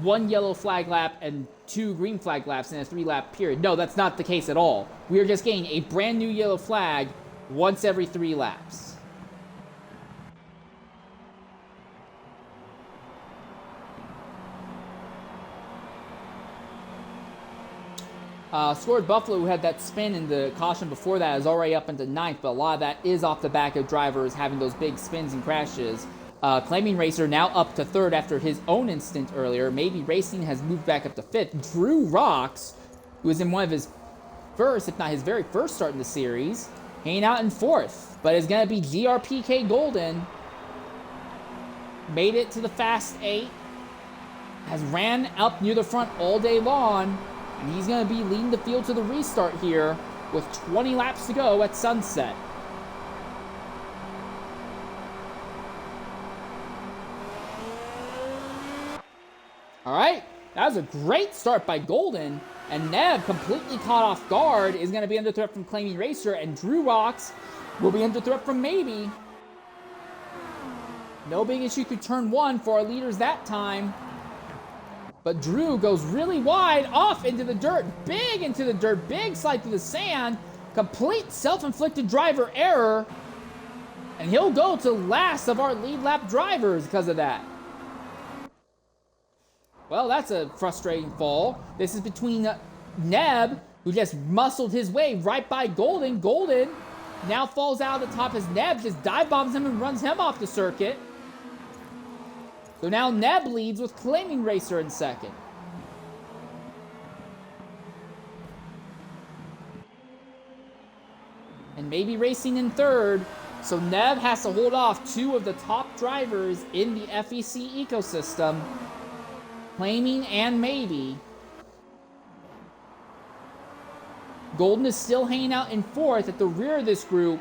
1 yellow flag lap and 2 green flag laps in a 3-lap period. No, that's not the case at all. We are just getting a brand new yellow flag once every 3 laps. Scored Buffalo, who had that spin in the caution before that, is already up into 9th, but a lot of that is off the back of drivers having those big spins and crashes. Claiming Racer now up to 3rd after his own incident earlier. Maybe Racing has moved back up to 5th. Drew Rocks, who was in one of his first, if not his very first start in the series, hanging out in 4th. But it's going to be GRPK Golden. Made it to the Fast 8. Has ran up near the front all day long. And he's going to be leading the field to the restart here with 20 laps to go at sunset. All right, that was a great start by Golden, and Neb, completely caught off guard, is going to be under threat from Claiming Racer, and Drew Rocks will be under threat from Maybe. No big issue through turn 1 for our leaders that time, but Drew goes really wide off into the dirt, big slide through the sand, complete self-inflicted driver error, and he'll go to last of our lead lap drivers because of that. Well, that's a frustrating fall. This is between Neb, who just muscled his way right by Golden. Golden now falls out of the top as Neb just dive bombs him and runs him off the circuit. So now Neb leads with Claiming Racer in 2nd. And Maybe Racing in 3rd. So Neb has to hold off 2 of the top drivers in the FEC ecosystem. Claiming and Maybe. Golden is still hanging out in 4th at the rear of this group.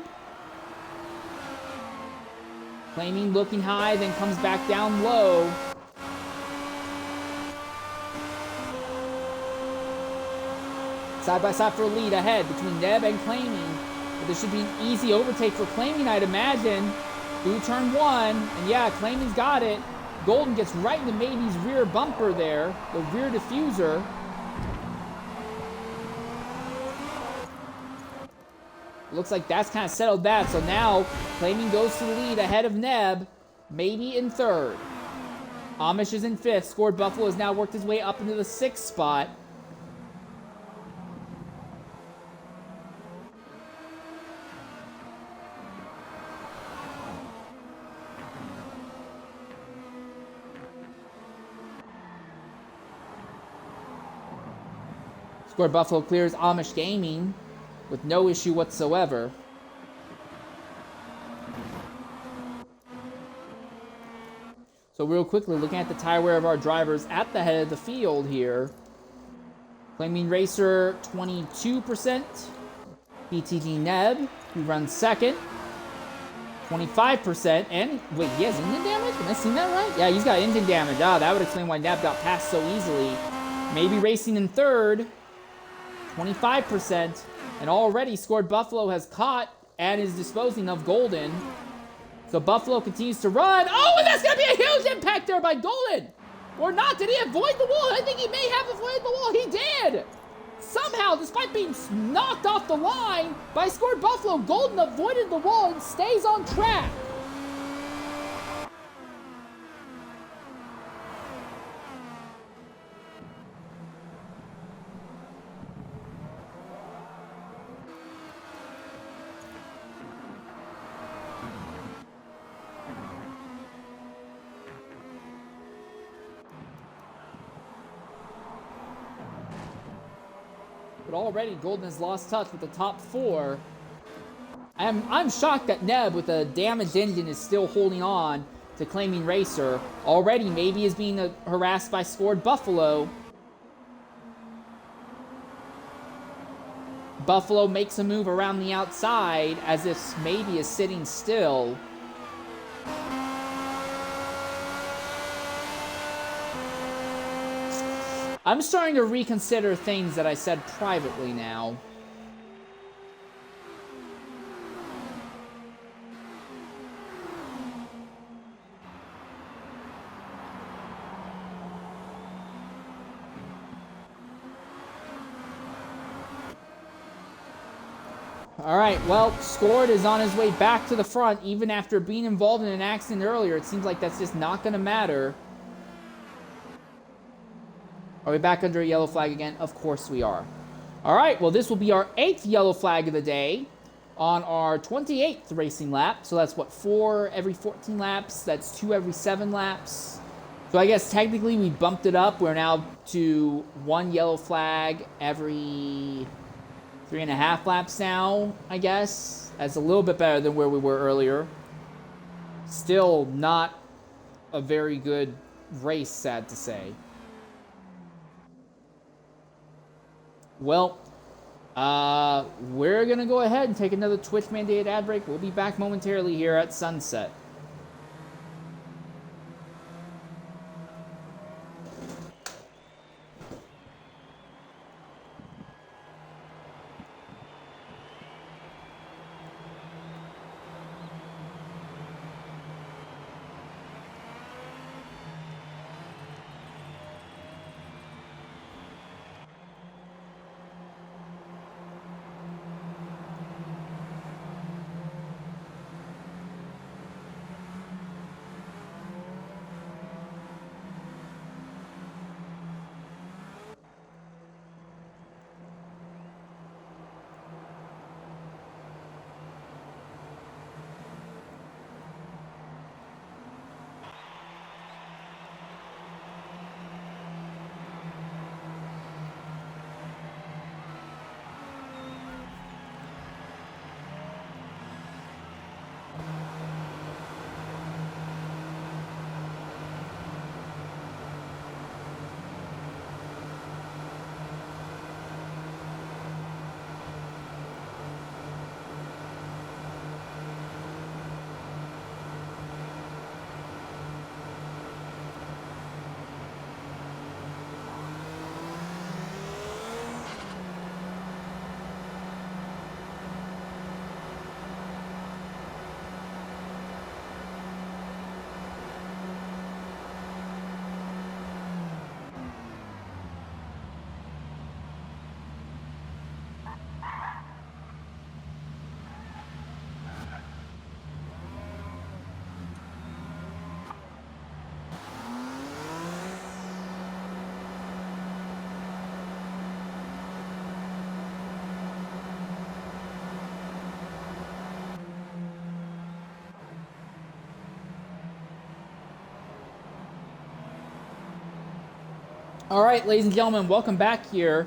Claiming looking high, then comes back down low. Side by side for a lead ahead between Neb and Claiming. But this should be an easy overtake for Claiming, I'd imagine. Through turn 1. And yeah, Claiming's got it. Golden gets right into Maybe's rear bumper there, the rear diffuser. Looks like that's kind of settled that, so now Claiming goes to the lead ahead of Neb, Maybe in 3rd. Amish is in 5th. Scored Buffalo has now worked his way up into the 6th spot. Scored Buffalo clears Amish Gaming with no issue whatsoever. So real quickly, looking at the tire wear of our drivers at the head of the field here. Claiming Racer, 22%. BTG Neb, who runs 2nd. 25%. And, wait, he has engine damage? Am I seeing that right? Yeah, he's got engine damage. Ah, that would explain why Neb got passed so easily. Maybe Racing in 3rd. 25%, and already Scored Buffalo has caught and is disposing of Golden. So Buffalo continues to run. Oh, and that's going to be a huge impact there by Golden. Or not. Did he avoid the wall? I think he may have avoided the wall. He did. Somehow, despite being knocked off the line by Scored Buffalo, Golden avoided the wall and stays on track. but already Golden has lost touch with the top 4. I'm shocked that Neb, with a damaged engine, is still holding on to Claiming Racer. Already maybe is being harassed by Scored Buffalo. Buffalo makes a move around the outside as if maybe is sitting still. I'm starting to reconsider things that I said privately now. Alright, well, Scored is on his way back to the front, even after being involved in an accident earlier. It seems like that's just not going to matter. Are we back under a yellow flag again? Of course we are. Alright, well, this will be our 8th yellow flag of the day on our 28th racing lap. So that's, what, 4 every 14 laps? That's 2 every 7 laps. So I guess technically we bumped it up. We're now to 1 yellow flag every 3.5 laps now, I guess. That's a little bit better than where we were earlier. Still not a very good race, sad to say. Well, we're going to go ahead and take another Twitch-mandated ad break. We'll be back momentarily here at sunset. All right, ladies and gentlemen, welcome back here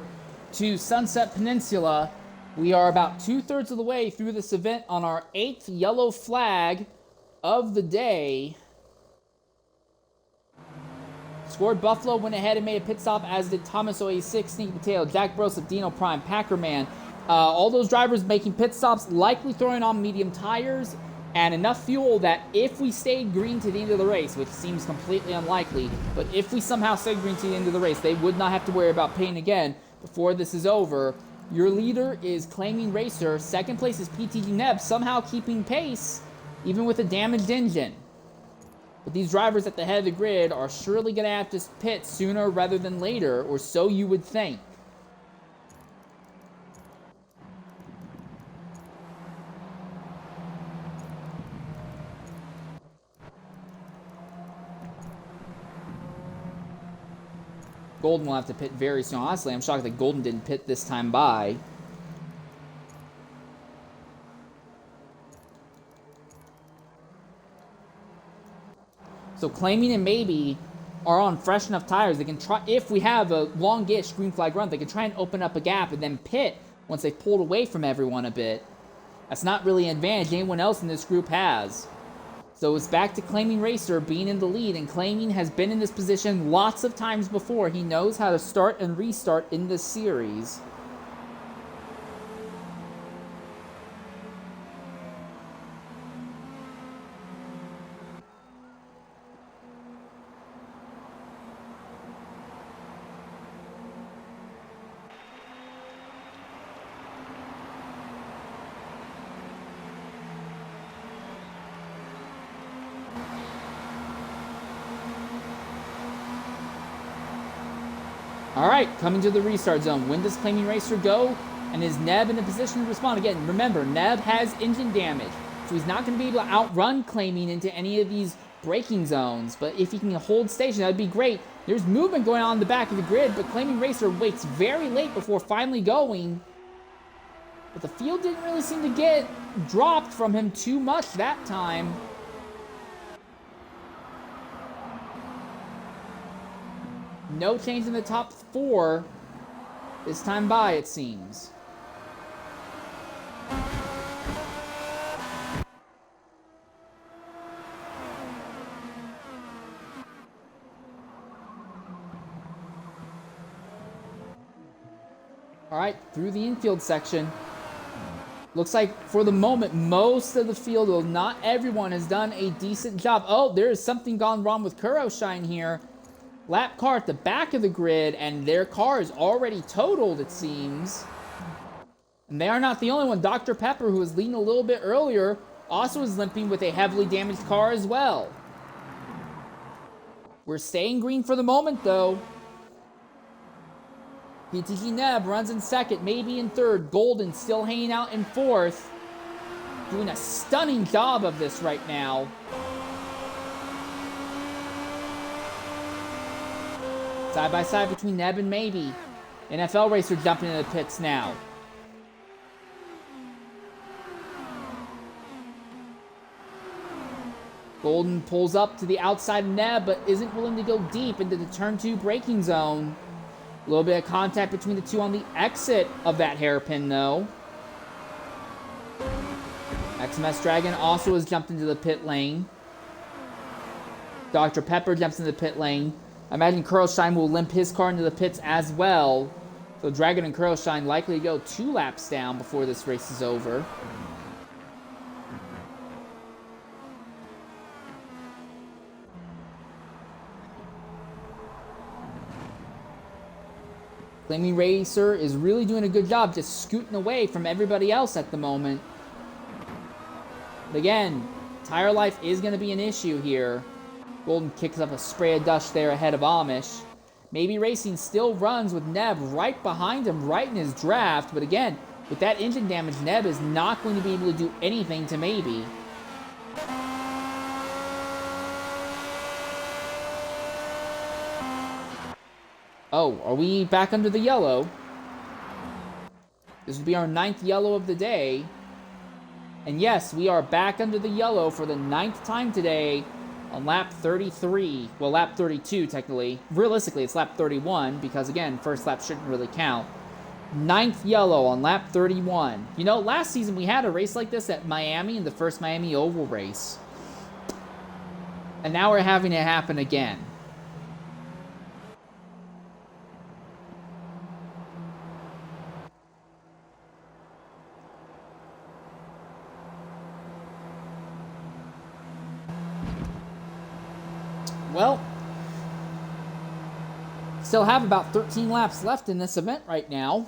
to Sunset Peninsula. We are about 2/3 of the way through this event on our 8th yellow flag of the day. Scored Buffalo went ahead and made a pit stop, as did Thomas OA6, Sneaky Potato, Jack Broseph, Dino Prime, Packerman. All those drivers making pit stops, likely throwing on medium tires and enough fuel that if we stayed green to the end of the race, which seems completely unlikely, but if we somehow stayed green to the end of the race, they would not have to worry about pitting again before this is over. Your leader is Claiming Racer. Second place is PTG Neb, somehow keeping pace, even with a damaged engine. But these drivers at the head of the grid are surely going to have to pit sooner rather than later, or so you would think. Golden will have to pit very soon. Honestly, I'm shocked that Golden didn't pit this time by. So Claiming and Maybe are on fresh enough tires, they can try, if we have a longish green flag run, they can try and open up a gap and then pit once they've pulled away from everyone a bit. That's not really an advantage anyone else in this group has. So it's back to Claiming Racer being in the lead, and Claiming has been in this position lots of times before. He knows how to start and restart in this series. All right, coming to the restart zone. When does Claiming Racer go? And is Neb in a position to respond? Again, remember, Neb has engine damage, so he's not going to be able to outrun Claiming into any of these braking zones. But if he can hold station, that would be great. There's movement going on in the back of the grid, but Claiming Racer waits very late before finally going. But the field didn't really seem to get dropped from him too much that time. No change in the top 4 this time by, it seems. All right, through the infield section. Looks like for the moment, most of the field, well, not everyone, has done a decent job. Oh, there is something gone wrong with Kuroshine here. Lap car at the back of the grid, and their car is already totaled, it seems. And they are not the only one. Dr. Pepper, who was leading a little bit earlier, also is limping with a heavily damaged car as well. We're staying green for the moment, though. PTG Neb runs in second, maybe in third. Golden still hanging out in fourth. Doing a stunning job of this right now. Side by side between Neb and Maybe. NFL Racer jumping into the pits now. Golden pulls up to the outside of Neb, but isn't willing to go deep into the turn 2 braking zone. A little bit of contact between the two on the exit of that hairpin, though. XMS Dragon also has jumped into the pit lane. Dr. Pepper jumps into the pit lane. I imagine Kuroshine will limp his car into the pits as well. So Dragon and Kuroshine likely to go 2 laps down before this race is over. Claiming Racer is really doing a good job just scooting away from everybody else at the moment. But again, tire life is going to be an issue here. Golden kicks up a spray of dust there ahead of Amish. Maybe Racing still runs with Neb right behind him, right in his draft. But again, with that engine damage, Neb is not going to be able to do anything to Maybe. Oh, are we back under the yellow? This will be our 9th yellow of the day. And yes, we are back under the yellow for the 9th time today on lap 33. Well, lap 32, technically. Realistically, it's lap 31, because again, first lap shouldn't really count. 9th yellow on lap 31. You know, last season we had a race like this at Miami in the first Miami Oval race. And now we're having it happen again. Well, still have about 13 laps left in this event right now.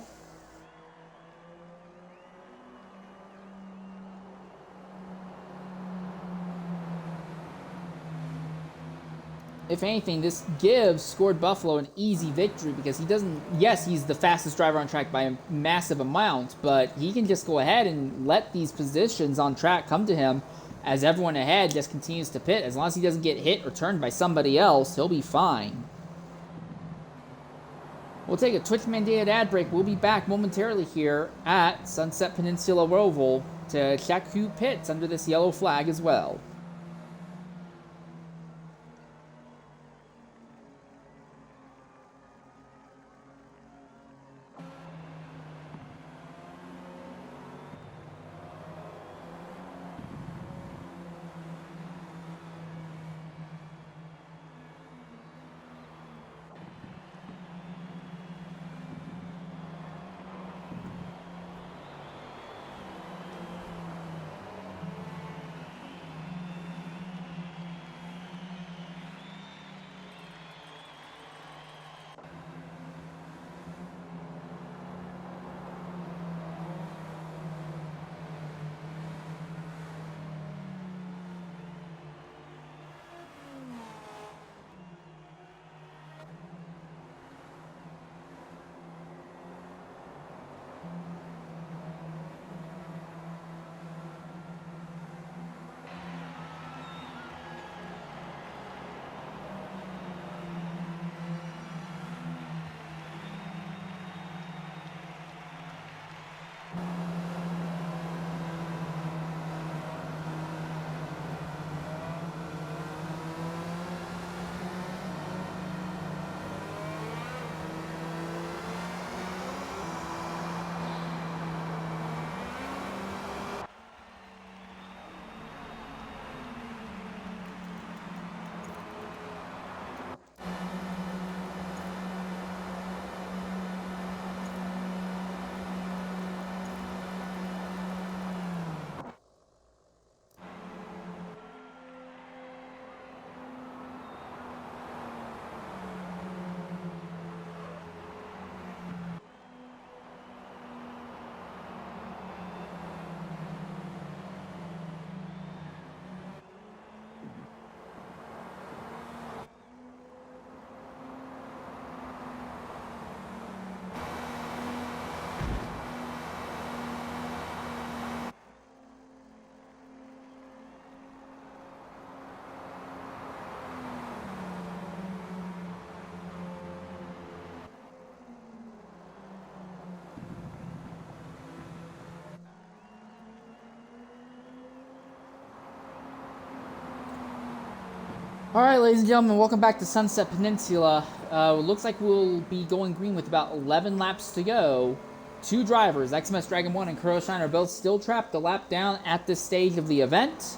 If anything, this gives Scored Buffalo an easy victory because he doesn't, yes, he's the fastest driver on track by a massive amount, but he can just go ahead and let these positions on track come to him as everyone ahead just continues to pit. As long as he doesn't get hit or turned by somebody else, he'll be fine. We'll take a Twitch-mandated ad break. We'll be back momentarily here at Sunset Peninsula Roval to check who pits under this yellow flag as well. Alright, ladies and gentlemen, welcome back to Sunset Peninsula. Looks like we'll be going green with about 11 laps to go. Two drivers, XMS Dragon 1 and Kuroshine, are both still trapped a lap down at this stage of the event.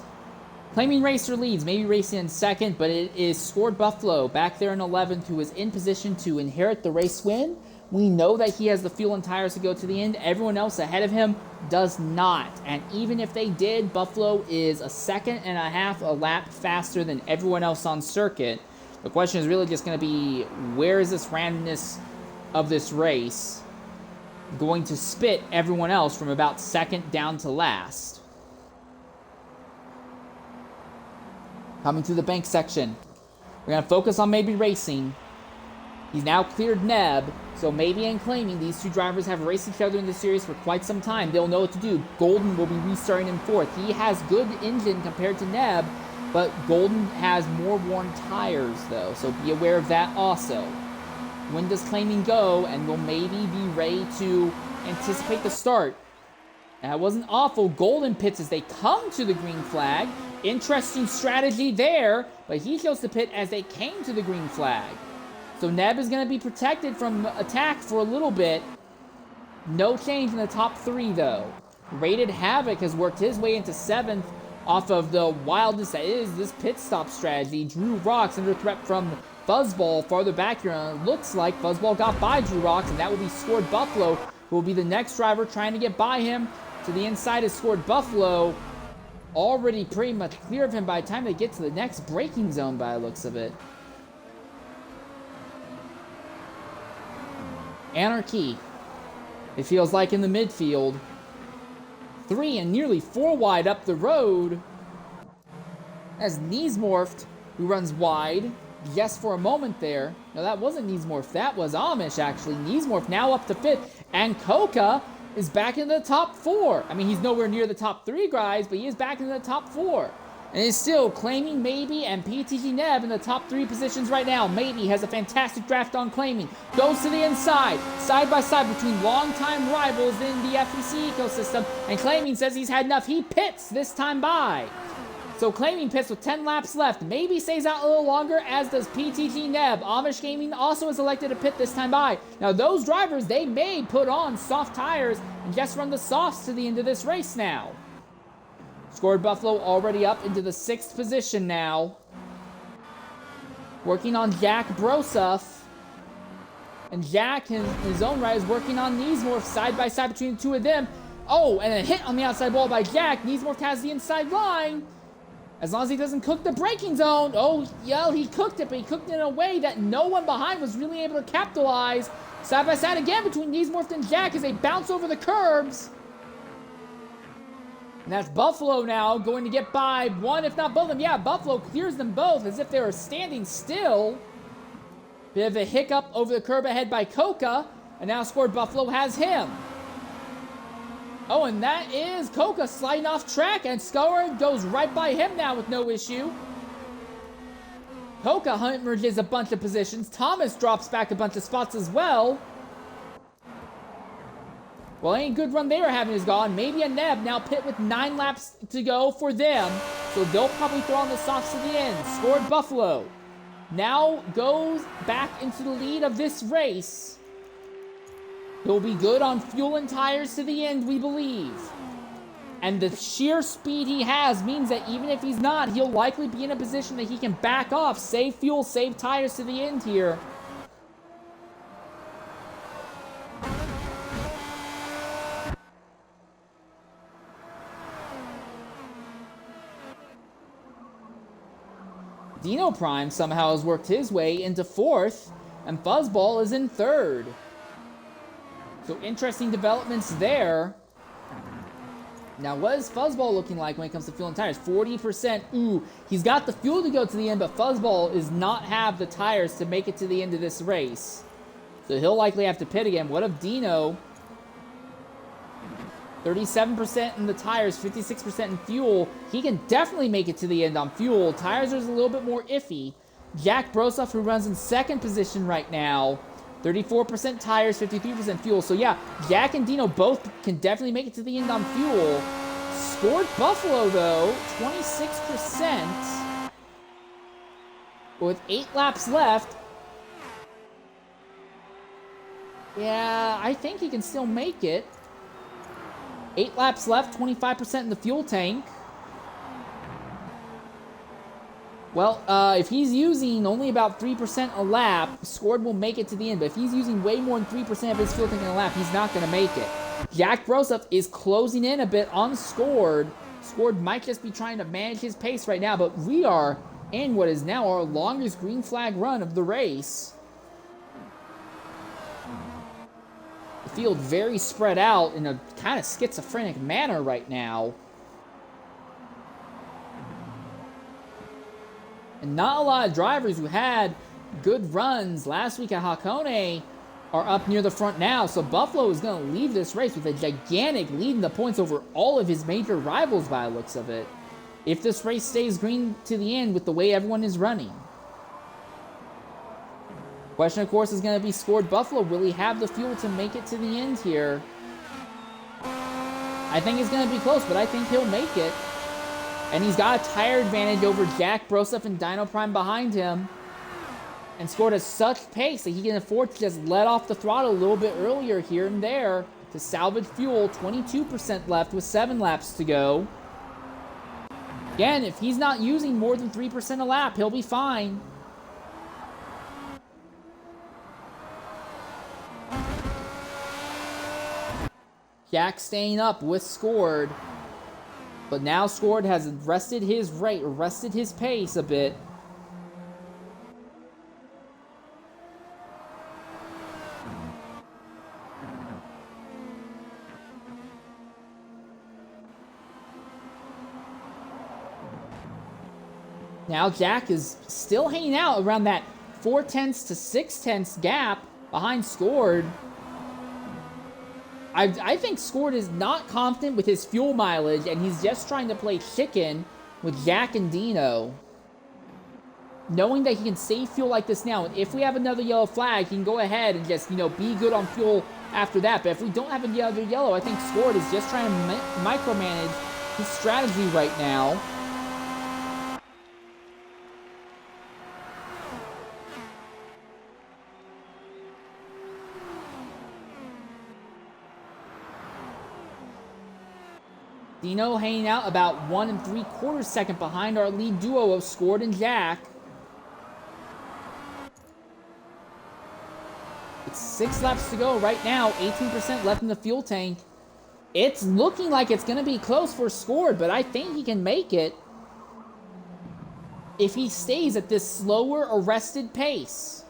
Claiming Racer leads, maybe racing in second, but it is Scored Buffalo back there in 11th, who is in position to inherit the race win. We know that he has the fuel and tires to go to the end. Everyone else ahead of him does not. And even if they did, Buffalo is a second and a half a lap faster than everyone else on circuit. The question is really just going to be, where is this randomness of this race going to spit everyone else from about second down to last? Coming to the bank section. We're going to focus on maybe racing. He's now cleared Neb, so maybe and claiming these two drivers have raced each other in the series for quite some time. They'll know what to do. Golden will be restarting in fourth. He has good engine compared to Neb, but Golden has more worn tires, though, so be aware of that also. When does claiming go, and will maybe be ready to anticipate the start? That wasn't awful. Golden pits as they come to the green flag. Interesting strategy there, but he chose to pit as they came to the green flag. So Neb is going to be protected from attack for a little bit. No change in the top three, though. Rated Havoc has worked his way into 7th off of the wildness that is this pit stop strategy. Drew Rocks under threat from Fuzzball farther back here. And it looks like Fuzzball got by Drew Rocks, and that will be Scored Buffalo, who will be the next driver trying to get by him. To the inside is Scored Buffalo. Already pretty much clear of him by the time they get to the next braking zone by the looks of it. Anarchy, it feels like, in the midfield. 3 and nearly 4 wide up the road. As Neesmorphed, who runs wide. Yes, for a moment there. No, that wasn't Neesmorph. That was Amish, actually. Neesmorph now up to 5th. And Coca is back in the top 4. I mean, he's nowhere near the top 3 guys, but he is back in the top 4. And is still claiming Maybe and PTG Neb in the top 3 positions right now. Maybe has a fantastic draft on claiming. Goes to the inside, side by side between longtime rivals in the FEC ecosystem. And claiming says he's had enough. He pits this time by. So claiming pits with 10 laps left. Maybe stays out a little longer, as does PTG Neb. Amish Gaming also is elected to pit this time by. Now those drivers, they may put on soft tires and just run the softs to the end of this race now. Scored Buffalo already up into the 6th position now. Working on Jack Broseph. And Jack, in his own right, is working on Neesmorph side by side between the two of them. Oh, and a hit on the outside wall by Jack. Neesmorph has the inside line. As long as he doesn't cook the braking zone. Oh, yeah, he cooked it, but he cooked it in a way that no one behind was really able to capitalize. Side by side again between Neesmorph and Jack as they bounce over the curbs. And that's Buffalo now going to get by one, if not both of them. Yeah, Buffalo clears them both as if they were standing still. Bit of a hiccup over the curb ahead by Coca. And now Scored Buffalo has him. Oh, and that is Coca sliding off track. And Scored goes right by him now with no issue. Coca merges a bunch of positions. Thomas drops back a bunch of spots as well. Well, any good run they were having is gone. Maybe a Neb now pit with 9 laps to go for them. So they'll probably throw on the softs to the end. Scored Buffalo now goes back into the lead of this race. He'll be good on fuel and tires to the end, we believe. And the sheer speed he has means that even if he's not, he'll likely be in a position that he can back off, save fuel, save tires to the end here. Dino Prime somehow has worked his way into 4th, and Fuzzball is in 3rd. So interesting developments there. Now, what is Fuzzball looking like when it comes to fuel and tires? 40%. Ooh, he's got the fuel to go to the end, but Fuzzball does not have the tires to make it to the end of this race. So he'll likely have to pit again. What of Dino? 37% in the tires, 56% in fuel. He can definitely make it to the end on fuel. Tires are a little bit more iffy. Jack Broseph, who runs in 2nd position right now. 34% tires, 53% fuel. So yeah, Jack and Dino both can definitely make it to the end on fuel. Scored Buffalo, though, 26%. with 8 laps left. Yeah, I think he can still make it. 8 laps left, 25% in the fuel tank. Well, if he's using only about 3% a lap, Scored will make it to the end. But if he's using way more than 3% of his fuel tank in a lap, he's not going to make it. Jack Broseph is closing in a bit on Scored. Scored might just be trying to manage his pace right now, but we are in what is now our longest green flag run of the race. The field very spread out in a kind of schizophrenic manner right now. And not a lot of drivers who had good runs last week at Hakone are up near the front now. So Buffalo is going to leave this race with a gigantic lead in the points over all of his major rivals by the looks of it, if this race stays green to the end with the way everyone is running. Question, of course, is going to be Scored Buffalo. Will he have the fuel to make it to the end here? I think it's going to be close, but I think he'll make it. And he's got a tire advantage over Jack Broseph and Dino Prime behind him. And Scored has such pace that he can afford to just let off the throttle a little bit earlier here and there to salvage fuel. 22% left with 7 laps to go. Again, if he's not using more than 3% a lap, he'll be fine. Jack staying up with Scored. But now Scored has rested his rate, rested his pace a bit. Now Jack is still hanging out around that 0.4 to 0.6 gap behind Scored. I think Scored is not confident with his fuel mileage, and he's just trying to play chicken with Jack and Dino. Knowing that he can save fuel like this now, and if we have another yellow flag, he can go ahead and just, be good on fuel after that. But if we don't have another yellow, I think Scored is just trying to micromanage his strategy right now. Dino hanging out about 1 3/4 seconds behind our lead duo of Scored and Jack. It's 6 laps to go right now, 18% left in the fuel tank. It's looking like it's going to be close for Scored, but I think he can make it if he stays at this slower, arrested pace.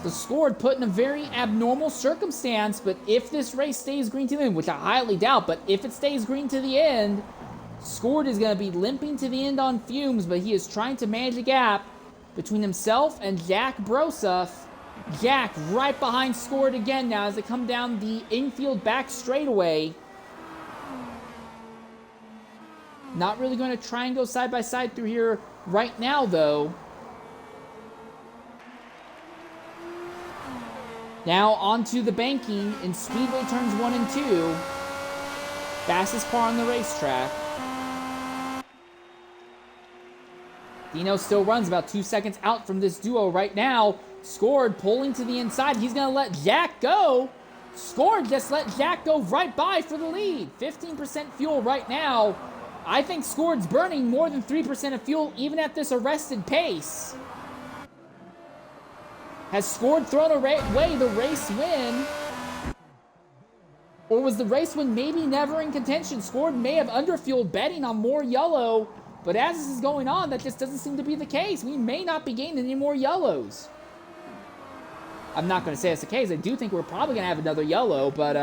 So Scored put in a very abnormal circumstance, but if this race stays green to the end, which I highly doubt, but if it stays green to the end, Scored is going to be limping to the end on fumes, but he is trying to manage a gap between himself and Jack Broseph. Jack right behind Scored again now as they come down the infield back straightaway. Not really going to try and go side by side through here right now, though. Now onto the banking in Speedway turns 1 and 2. Fastest car on the racetrack. Dino still runs about 2 seconds out from this duo right now. Scored pulling to the inside. He's going to let Jack go. Scored just let Jack go right by for the lead. 15% fuel right now. I think Scored's burning more than 3% of fuel even at this arrested pace. Has Scored thrown away the race win? Or was the race win maybe never in contention? Scored may have underfueled betting on more yellow, but as this is going on, that just doesn't seem to be the case. We may not be gaining any more yellows. I'm not going to say it's the case. I do think we're probably going to have another yellow, but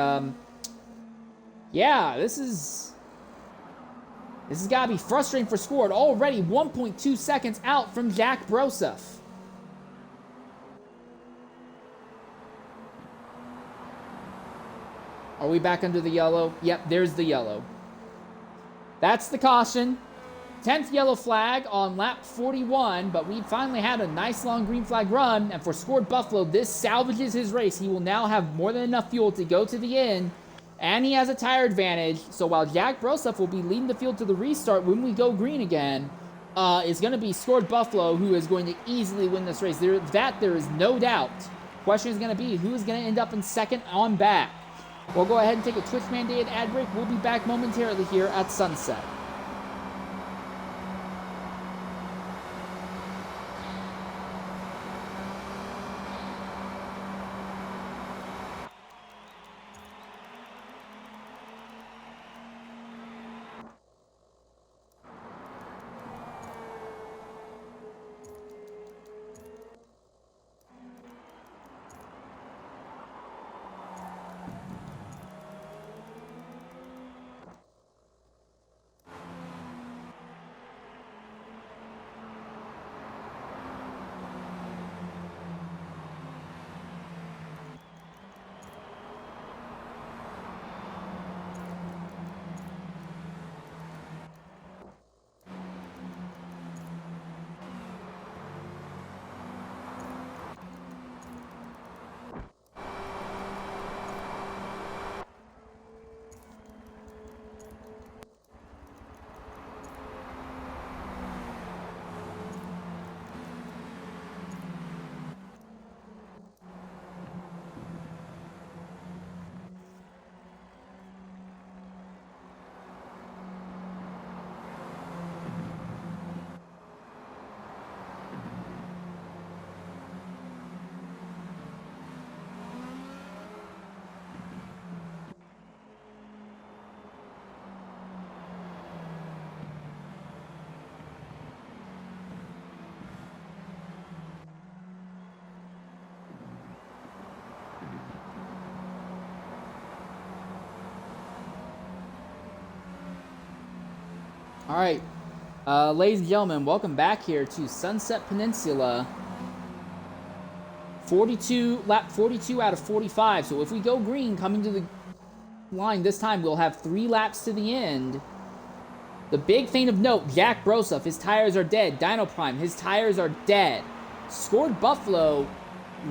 yeah, this has got to be frustrating for Scored. Already 1.2 seconds out from Jack Broseph. Are we back under the yellow? Yep, there's the yellow. That's the caution. 10th yellow flag on lap 41, but we finally had a nice long green flag run, and for Scored Buffalo, this salvages his race. He will now have more than enough fuel to go to the end, and he has a tire advantage. So while Jack Broseph will be leading the field to the restart when we go green again, is going to be Scored Buffalo, who is going to easily win this race. There is no doubt. Question is going to be who is going to end up in second on back. We'll go ahead and take a Twitch mandated ad break. We'll be back momentarily here at Sunset. All right, ladies and gentlemen, welcome back here to Sunset Peninsula. Lap 42 out of 45. So if we go green coming to the line this time, we'll have 3 laps to the end. The big thing of note, Jack Broseph, his tires are dead. Dino Prime, his tires are dead. Scored Buffalo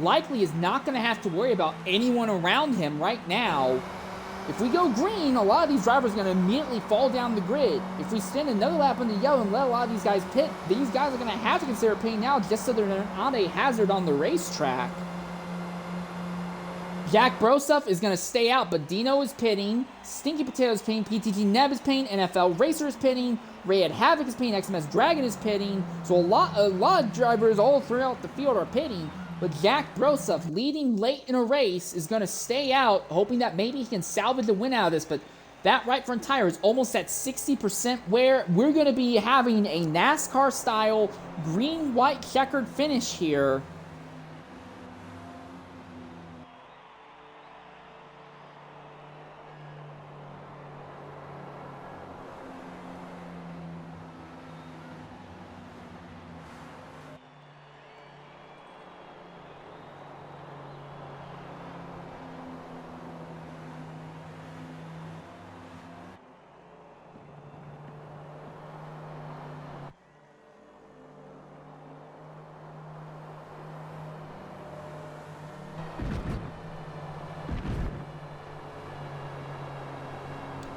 likely is not going to have to worry about anyone around him right now. If we go green, a lot of these drivers are going to immediately fall down the grid. If we stand another lap on the yellow and let a lot of these guys pit, these guys are going to have to consider pitting now just so they're not a hazard on the racetrack. Jack Broseph is going to stay out, but Dino is pitting, Stinky Potato is pitting, PTG Neb is pitting, NFL Racer is pitting, Rayhead Havoc is pitting, XMS Dragon is pitting. So a lot of drivers all throughout the field are pitting. But Jack Broseph, leading late in a race, is going to stay out, hoping that maybe he can salvage the win out of this. But that right front tire is almost at 60% wear. We're going to be having a NASCAR-style green-white checkered finish here.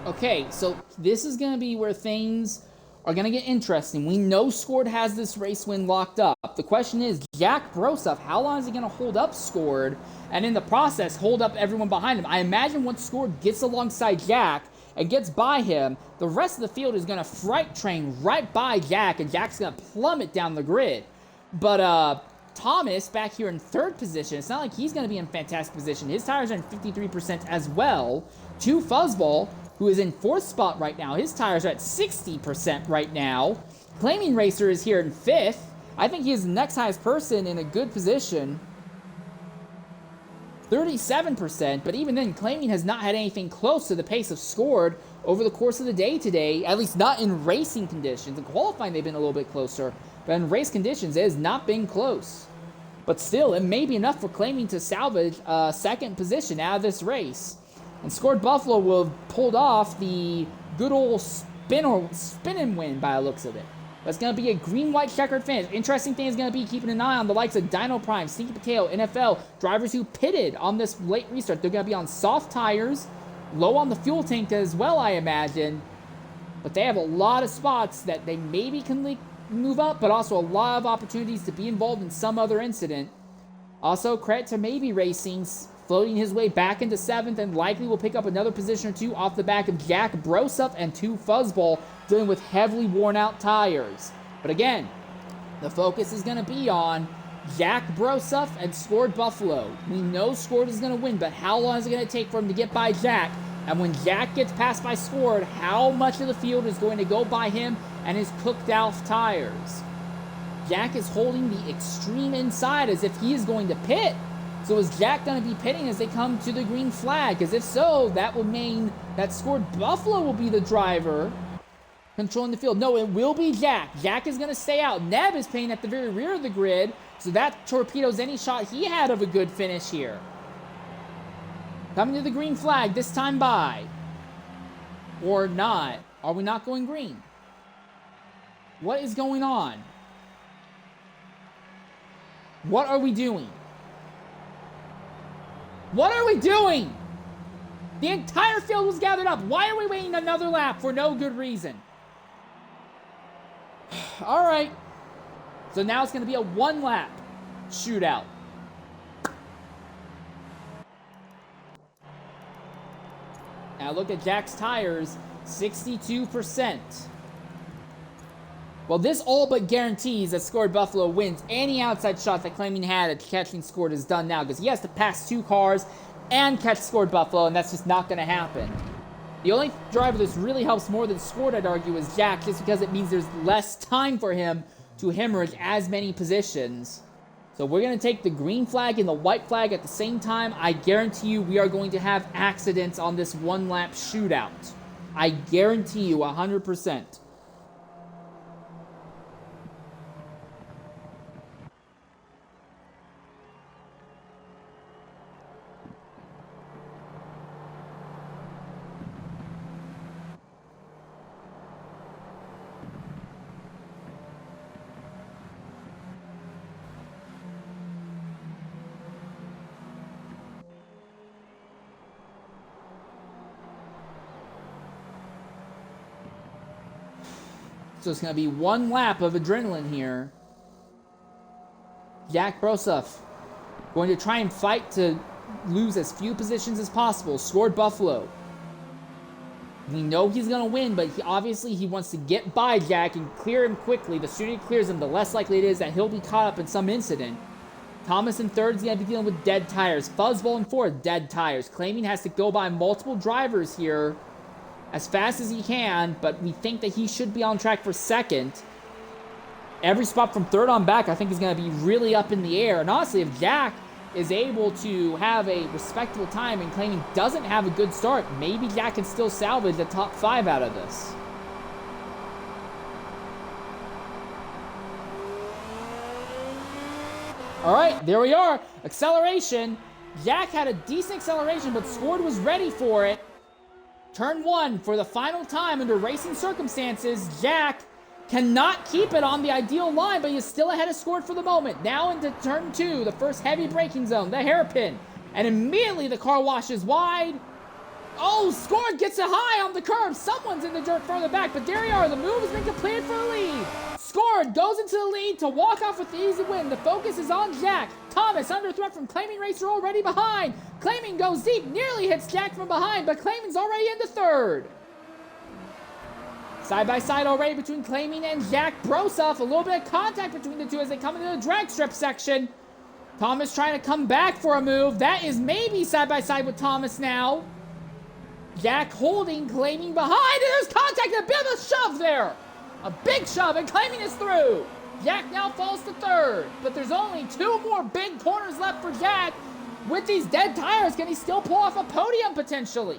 Okay, so this is going to be where things are going to get interesting. We know Scored has this race win locked up. The question is, Jack Broseph, how long is he going to hold up Scored, and in the process, hold up everyone behind him? I imagine once Scored gets alongside Jack and gets by him, the rest of the field is going to freight train right by Jack, and Jack's going to plummet down the grid. But Thomas, back here in third position, it's not like he's going to be in fantastic position. His tires are in 53% as well. Fuzzball, who is in fourth spot right now. His tires are at 60% right now. Claiming Racer is here in fifth. I think he is the next highest person in a good position. 37%, but even then, Claiming has not had anything close to the pace of Scored over the course of the day today, at least not in racing conditions. In qualifying, they've been a little bit closer, but in race conditions, it has not been close. But still, it may be enough for Claiming to salvage second position out of this race. And Scored Buffalo will have pulled off the good old spin and win by the looks of it. That's going to be a green-white checkered finish. Interesting thing is going to be keeping an eye on the likes of Dino Prime, Stinky Potato, NFL, drivers who pitted on this late restart. They're going to be on soft tires, low on the fuel tank as well, I imagine. But they have a lot of spots that they maybe can move up, but also a lot of opportunities to be involved in some other incident. Also, credit to Maybe Racing, floating his way back into 7th, and likely will pick up another position or two off the back of Jack Broseph and 2 Fuzzball, dealing with heavily worn out tires. But again, the focus is going to be on Jack Broseph and Scored Buffalo. We know Scored is going to win, but how long is it going to take for him to get by Jack? And when Jack gets passed by Scored, how much of the field is going to go by him and his cooked out tires? Jack is holding the extreme inside as if he is going to pit. So is Jack going to be pitting as they come to the green flag? Because if so, that would mean that Scored Buffalo will be the driver controlling the field. No, it will be Jack. Jack is going to stay out. Neb is pitting at the very rear of the grid, so that torpedoes any shot he had of a good finish here. Coming to the green flag, this time by. Or not. Are we not going green? What is going on? What are we doing? What are we doing? The entire field was gathered up. Why are we waiting another lap for no good reason? All right. So now it's going to be a 1-lap shootout. Now look at Jack's tires, 62%. Well, this all but guarantees that Scored Buffalo wins any outside shot that Claiming had at catching Scored is done now, because he has to pass 2 cars and catch Scored Buffalo, and that's just not going to happen. The only driver this really helps more than Scored, I'd argue, is Jack, just because it means there's less time for him to hemorrhage as many positions. So we're going to take the green flag and the white flag at the same time. I guarantee you we are going to have accidents on this 1-lap shootout. I guarantee you 100%. So it's going to be 1 lap of adrenaline here. Jack Broseph going to try and fight to lose as few positions as possible. Scored Buffalo. We know he's going to win, but obviously he wants to get by Jack and clear him quickly. The sooner he clears him, the less likely it is that he'll be caught up in some incident. Thomas in 3rd is going to be dealing with dead tires. Fuzzball in 4th, dead tires. Claiming has to go by multiple drivers here as fast as he can, but we think that he should be on track for 2nd. Every spot from 3rd on back, I think, is going to be really up in the air. And honestly, if Jack is able to have a respectable time and Claiming doesn't have a good start, maybe Jack can still salvage the top 5 out of this. All right, there we are. Acceleration. Jack had a decent acceleration, but Scored was ready for it. Turn 1, for the final time under racing circumstances, Jack cannot keep it on the ideal line, but he's still ahead of Scored for the moment. Now into turn 2, the first heavy braking zone, the hairpin. And immediately the car washes wide. Oh, Scored gets it high on the curb. Someone's in the dirt further back, but there you are. The move has been completed for the lead. Scored goes into the lead to walk off with the easy win. The focus is on Jack. Thomas under threat from Claiming Racer already behind. Claiming goes deep, nearly hits Jack from behind, but Claiming's already into 3rd. Side by side already between Claiming and Jack Broseph. A little bit of contact between the two as they come into the drag strip section. Thomas trying to come back for a move. That is maybe side by side with Thomas now. Jack holding, Claiming behind, and there's contact, a bit of a shove there. A big shove, and Claiming is through. Jack now falls to 3rd, but there's only 2 more big corners left for Jack. With these dead tires, can he still pull off a podium potentially?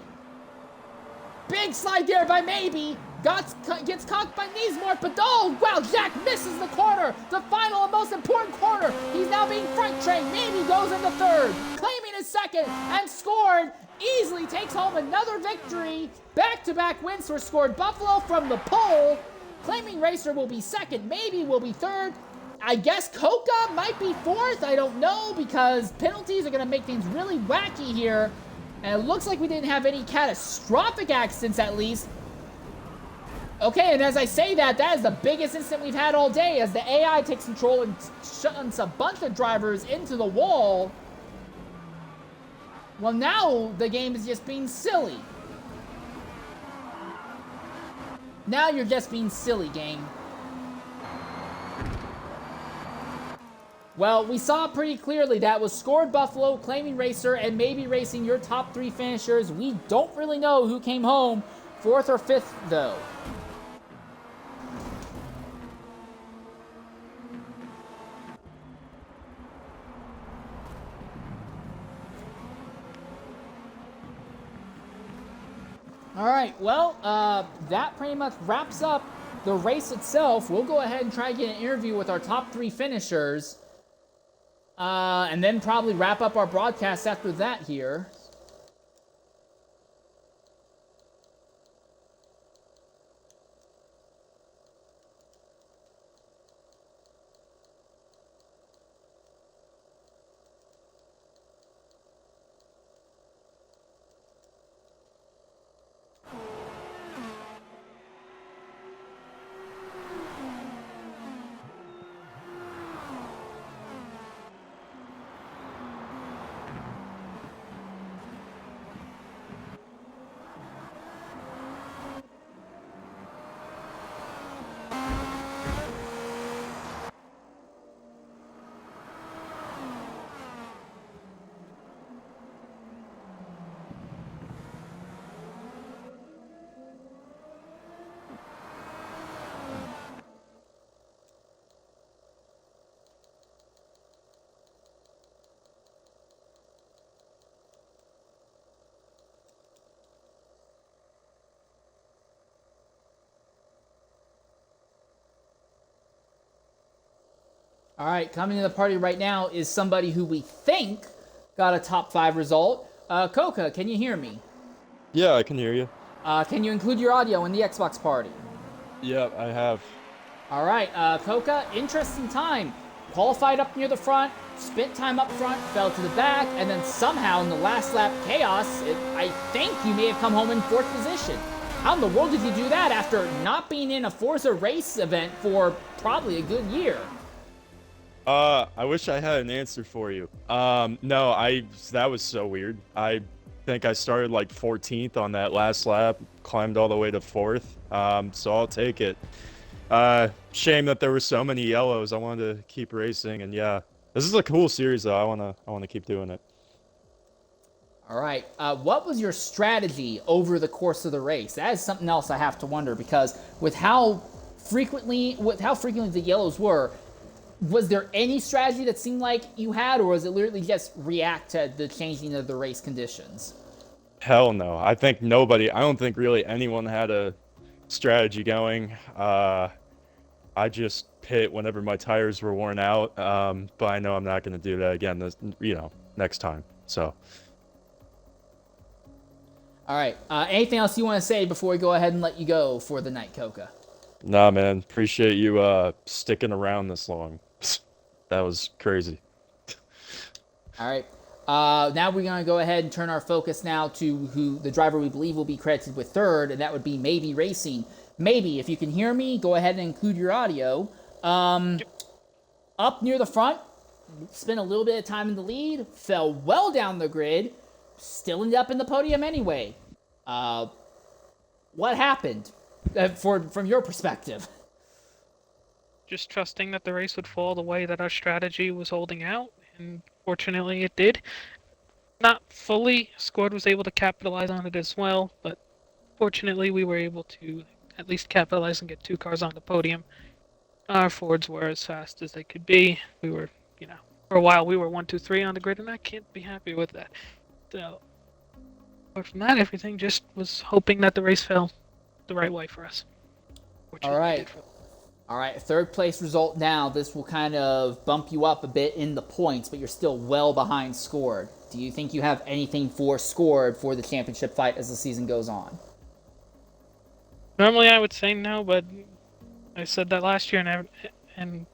Big slide there by Maybe. Gets caught by Neesmore, but oh, wow, Jack misses the corner. The final and most important corner. He's now being front trained. Maybe goes into 3rd. Claiming is 2nd, and Scored easily takes home another victory. Back-to-back wins for Scored Buffalo from the pole. Claiming Racer will be 2nd, Maybe will be 3rd. I guess Coca might be 4th, I don't know, because penalties are going to make things really wacky here. And it looks like we didn't have any catastrophic accidents, at least. Okay, and as I say that, that is the biggest incident we've had all day as the AI takes control and shuts a bunch of drivers into the wall. Well, now the game is just being silly. Now you're just being silly, game. Well, we saw pretty clearly that was Scored Buffalo, Claiming Racer, and Maybe Racing your top 3 finishers. We don't really know who came home 4th or 5th, though. All right, well, that pretty much wraps up the race itself. We'll go ahead and try to get an interview with our top 3 finishers. And then probably wrap up our broadcast after that here. All right, coming to the party right now is somebody who we think got a top 5 result. Coca, can you hear me? Yeah, I can hear you. Can you include your audio in the Xbox party? Yeah, I have. All right, Coca, interesting time. Qualified up near the front, spent time up front, fell to the back, and then somehow in the last lap chaos, I think you may have come home in 4th position. How in the world did you do that after not being in a Forza race event for probably a good year? I wish I had an answer for you. No, that was so weird. I think I started like 14th on that last lap, climbed all the way to 4th. So I'll take it. Shame that there were so many yellows. I wanted to keep racing, and yeah, this is a cool series though. I wanna keep doing it. All right. What was your strategy over the course of the race? That is something else I have to wonder because with how frequently the yellows were, was there any strategy that seemed like you had, or was it literally just react to the changing of the race conditions? Hell no. I don't think really anyone had a strategy going. I just pit whenever my tires were worn out. But I know I'm not going to do that again next time. So. All right. Anything else you want to say before we go ahead and let you go for the night, Coca? Nah, man. Appreciate you sticking around this long. That was crazy. All right. Now we're going to go ahead and turn our focus now to who the driver we believe will be credited with 3rd, and that would be Maybe Racing. Maybe, if you can hear me, go ahead and include your audio. Up near the front, spent a little bit of time in the lead, fell well down the grid, still ended up in the podium anyway. What happened from your perspective? Just trusting that the race would fall the way that our strategy was holding out, and fortunately it did. Not fully, Scored was able to capitalize on it as well, but fortunately we were able to at least capitalize and get 2 cars on the podium. Our Fords were as fast as they could be. We were, for a while we were 1, 2, 3 on the grid, and I can't be happy with that. So, apart from that, everything just was hoping that the race fell the right way for us. All right. All right, 3rd place result now. This will kind of bump you up a bit in the points, but you're still well behind Scored. Do you think you have anything for Scored for the championship fight as the season goes on? Normally I would say no, but I said that last year and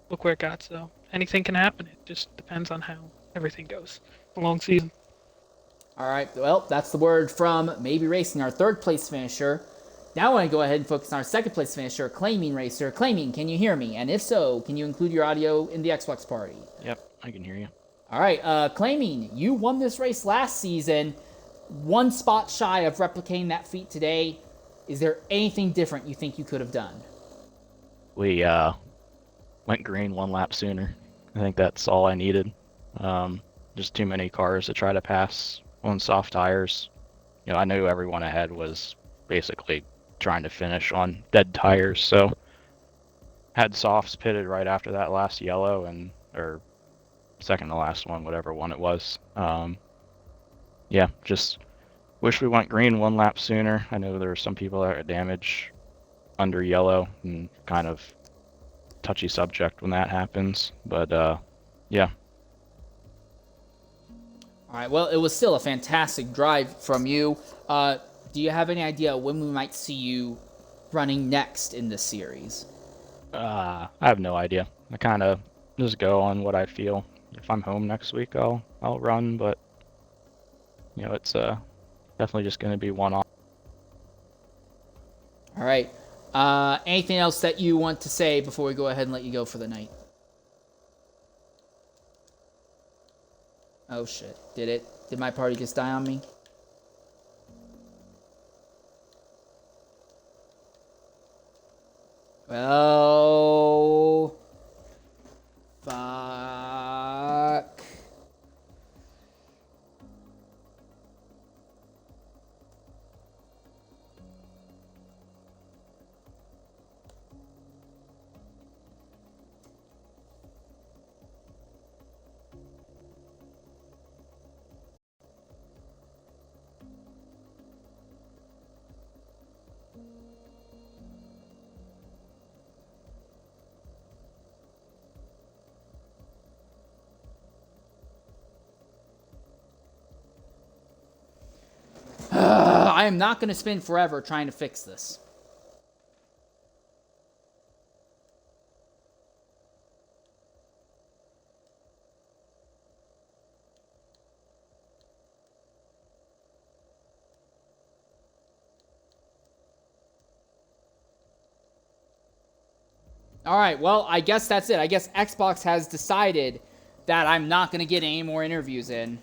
look where it got, so anything can happen. It just depends on how everything goes. It's a long season. All right, well, that's the word from Maybe Racing, our 3rd place finisher. Now I want to go ahead and focus on our second place finisher, Claiming Racer. Claiming, can you hear me? And if so, can you include your audio in the Xbox party? Yep, I can hear you. All right, Claiming, you won this race last season, one spot shy of replicating that feat today. Is there anything different you think you could have done? We went green one lap sooner. I think that's all I needed. Just too many cars to try to pass on soft tires. You know, I knew everyone ahead was basically trying to finish on dead tires, so had softs pitted right after that last yellow or second to last one, whatever one it was. Yeah, just wish we went green one lap sooner. I know there were some people that got damage under yellow, and kind of touchy subject when that happens, but yeah. All right, well, it was still a fantastic drive from you. Do you have any idea when we might see you running next in this series? I have no idea. I kind of just go on what I feel. If I'm home next week, I'll run, but you know, it's definitely just going to be one off. All right. Anything else that you want to say before we go ahead and let you go for the night? Oh shit. Did my party just die on me? Well, fuck. I am not going to spend forever trying to fix this. All right, well, I guess that's it. I guess Xbox has decided that I'm not going to get any more interviews in.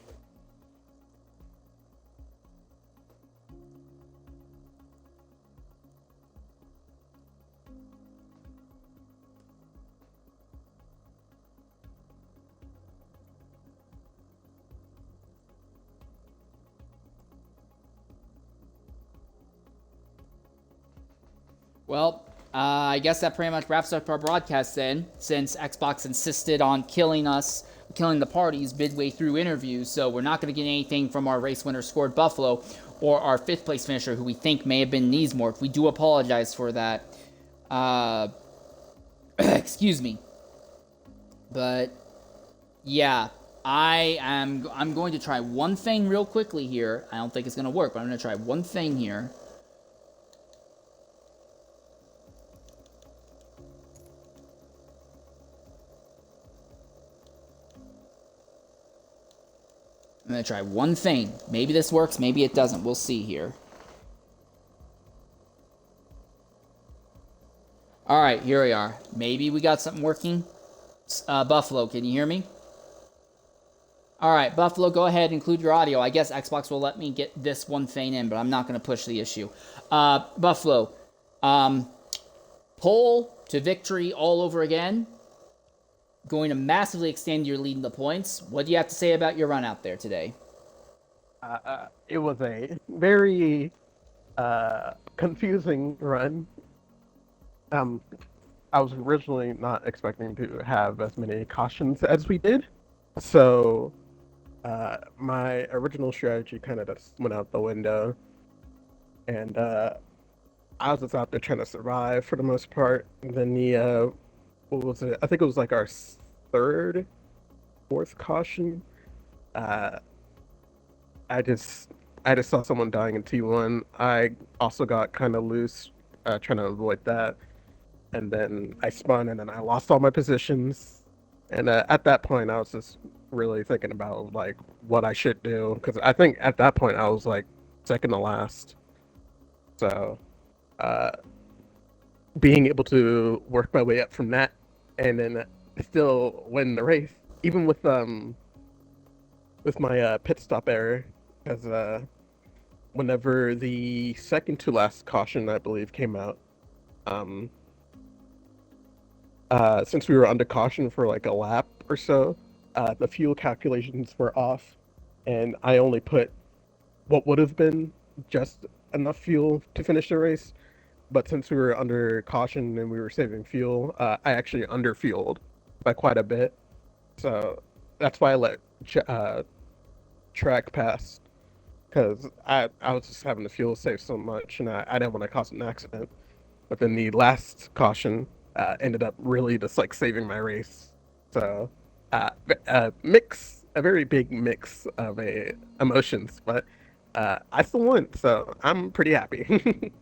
Well, I guess that pretty much wraps up our broadcast then, since Xbox insisted on killing the parties midway through interviews, so we're not going to get anything from our race winner, Scored Buffalo, or our fifth place finisher, who we think may have been Neesmore. We do apologize for that. Excuse me. But, yeah, I'm going to try one thing real quickly here. I don't think it's going to work, but I'm going to try one thing here. I'm going to try one thing. Maybe this works, maybe it doesn't. We'll see here. Alright, here we are. Maybe we got something working. Buffalo, can you hear me? Alright, Buffalo, go ahead and include your audio. I guess Xbox will let me get this one thing in, but I'm not going to push the issue. Buffalo, pole to victory all over again. Going to massively extend your lead in the points. What do you have to say about your run out there today? It was a very confusing run. I was originally not expecting to have as many cautions as we did, so my original strategy kind of just went out the window, and I was just out there trying to survive for the most part. And then the what was it? I think it was like our fourth caution. I just saw someone dying in T1. I also got kind of loose, trying to avoid that, and then I spun and then I lost all my positions. And at that point, I was just really thinking about like what I should do, because I think at that point I was like second to last. So uh, being able to work my way up from that and then still win the race, even with my pit stop error, because whenever the second to last caution, I believe, came out, um, since we were under caution for like a lap or so, the fuel calculations were off, and I only put what would have been just enough fuel to finish the race. But since we were under caution and we were saving fuel, I actually underfueled by quite a bit. So that's why I let track pass, because I was just having the fuel save so much, and I didn't want to cause an accident. But then the last caution ended up really just like saving my race. So a very big mix of emotions, but I still won, so I'm pretty happy.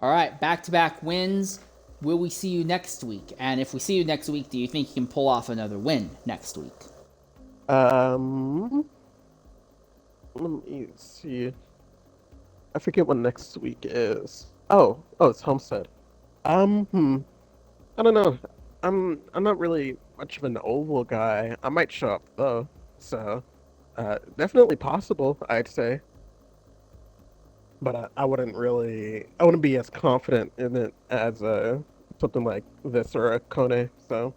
All right, back-to-back wins. Will we see you next week? And if we see you next week, do you think you can pull off another win next week? Let me see. I forget what next week is. Oh, it's Homestead. I don't know. I'm not really much of an oval guy. I might show up though. So, definitely possible, I'd say. But I wouldn't be as confident in it as something like this or a Kone. So,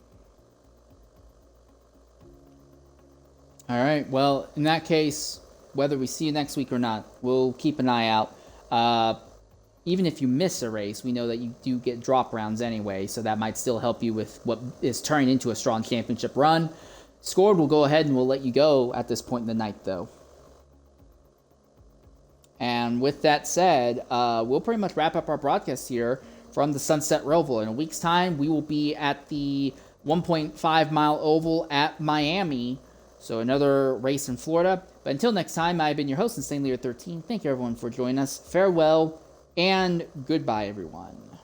All right, well, in that case, whether we see you next week or not, we'll keep an eye out. Even if you miss a race, we know that you do get drop rounds anyway, so that might still help you with what is turning into a strong championship run. Scored, we'll go ahead and we'll let you go at this point in the night, though. And with that said, we'll pretty much wrap up our broadcast here from the Sunset Roval. In a week's time, we will be at the 1.5 mile oval at Miami. So another race in Florida. But until next time, I've been your host, Insane Leader 13. Thank you everyone for joining us. Farewell and goodbye, everyone.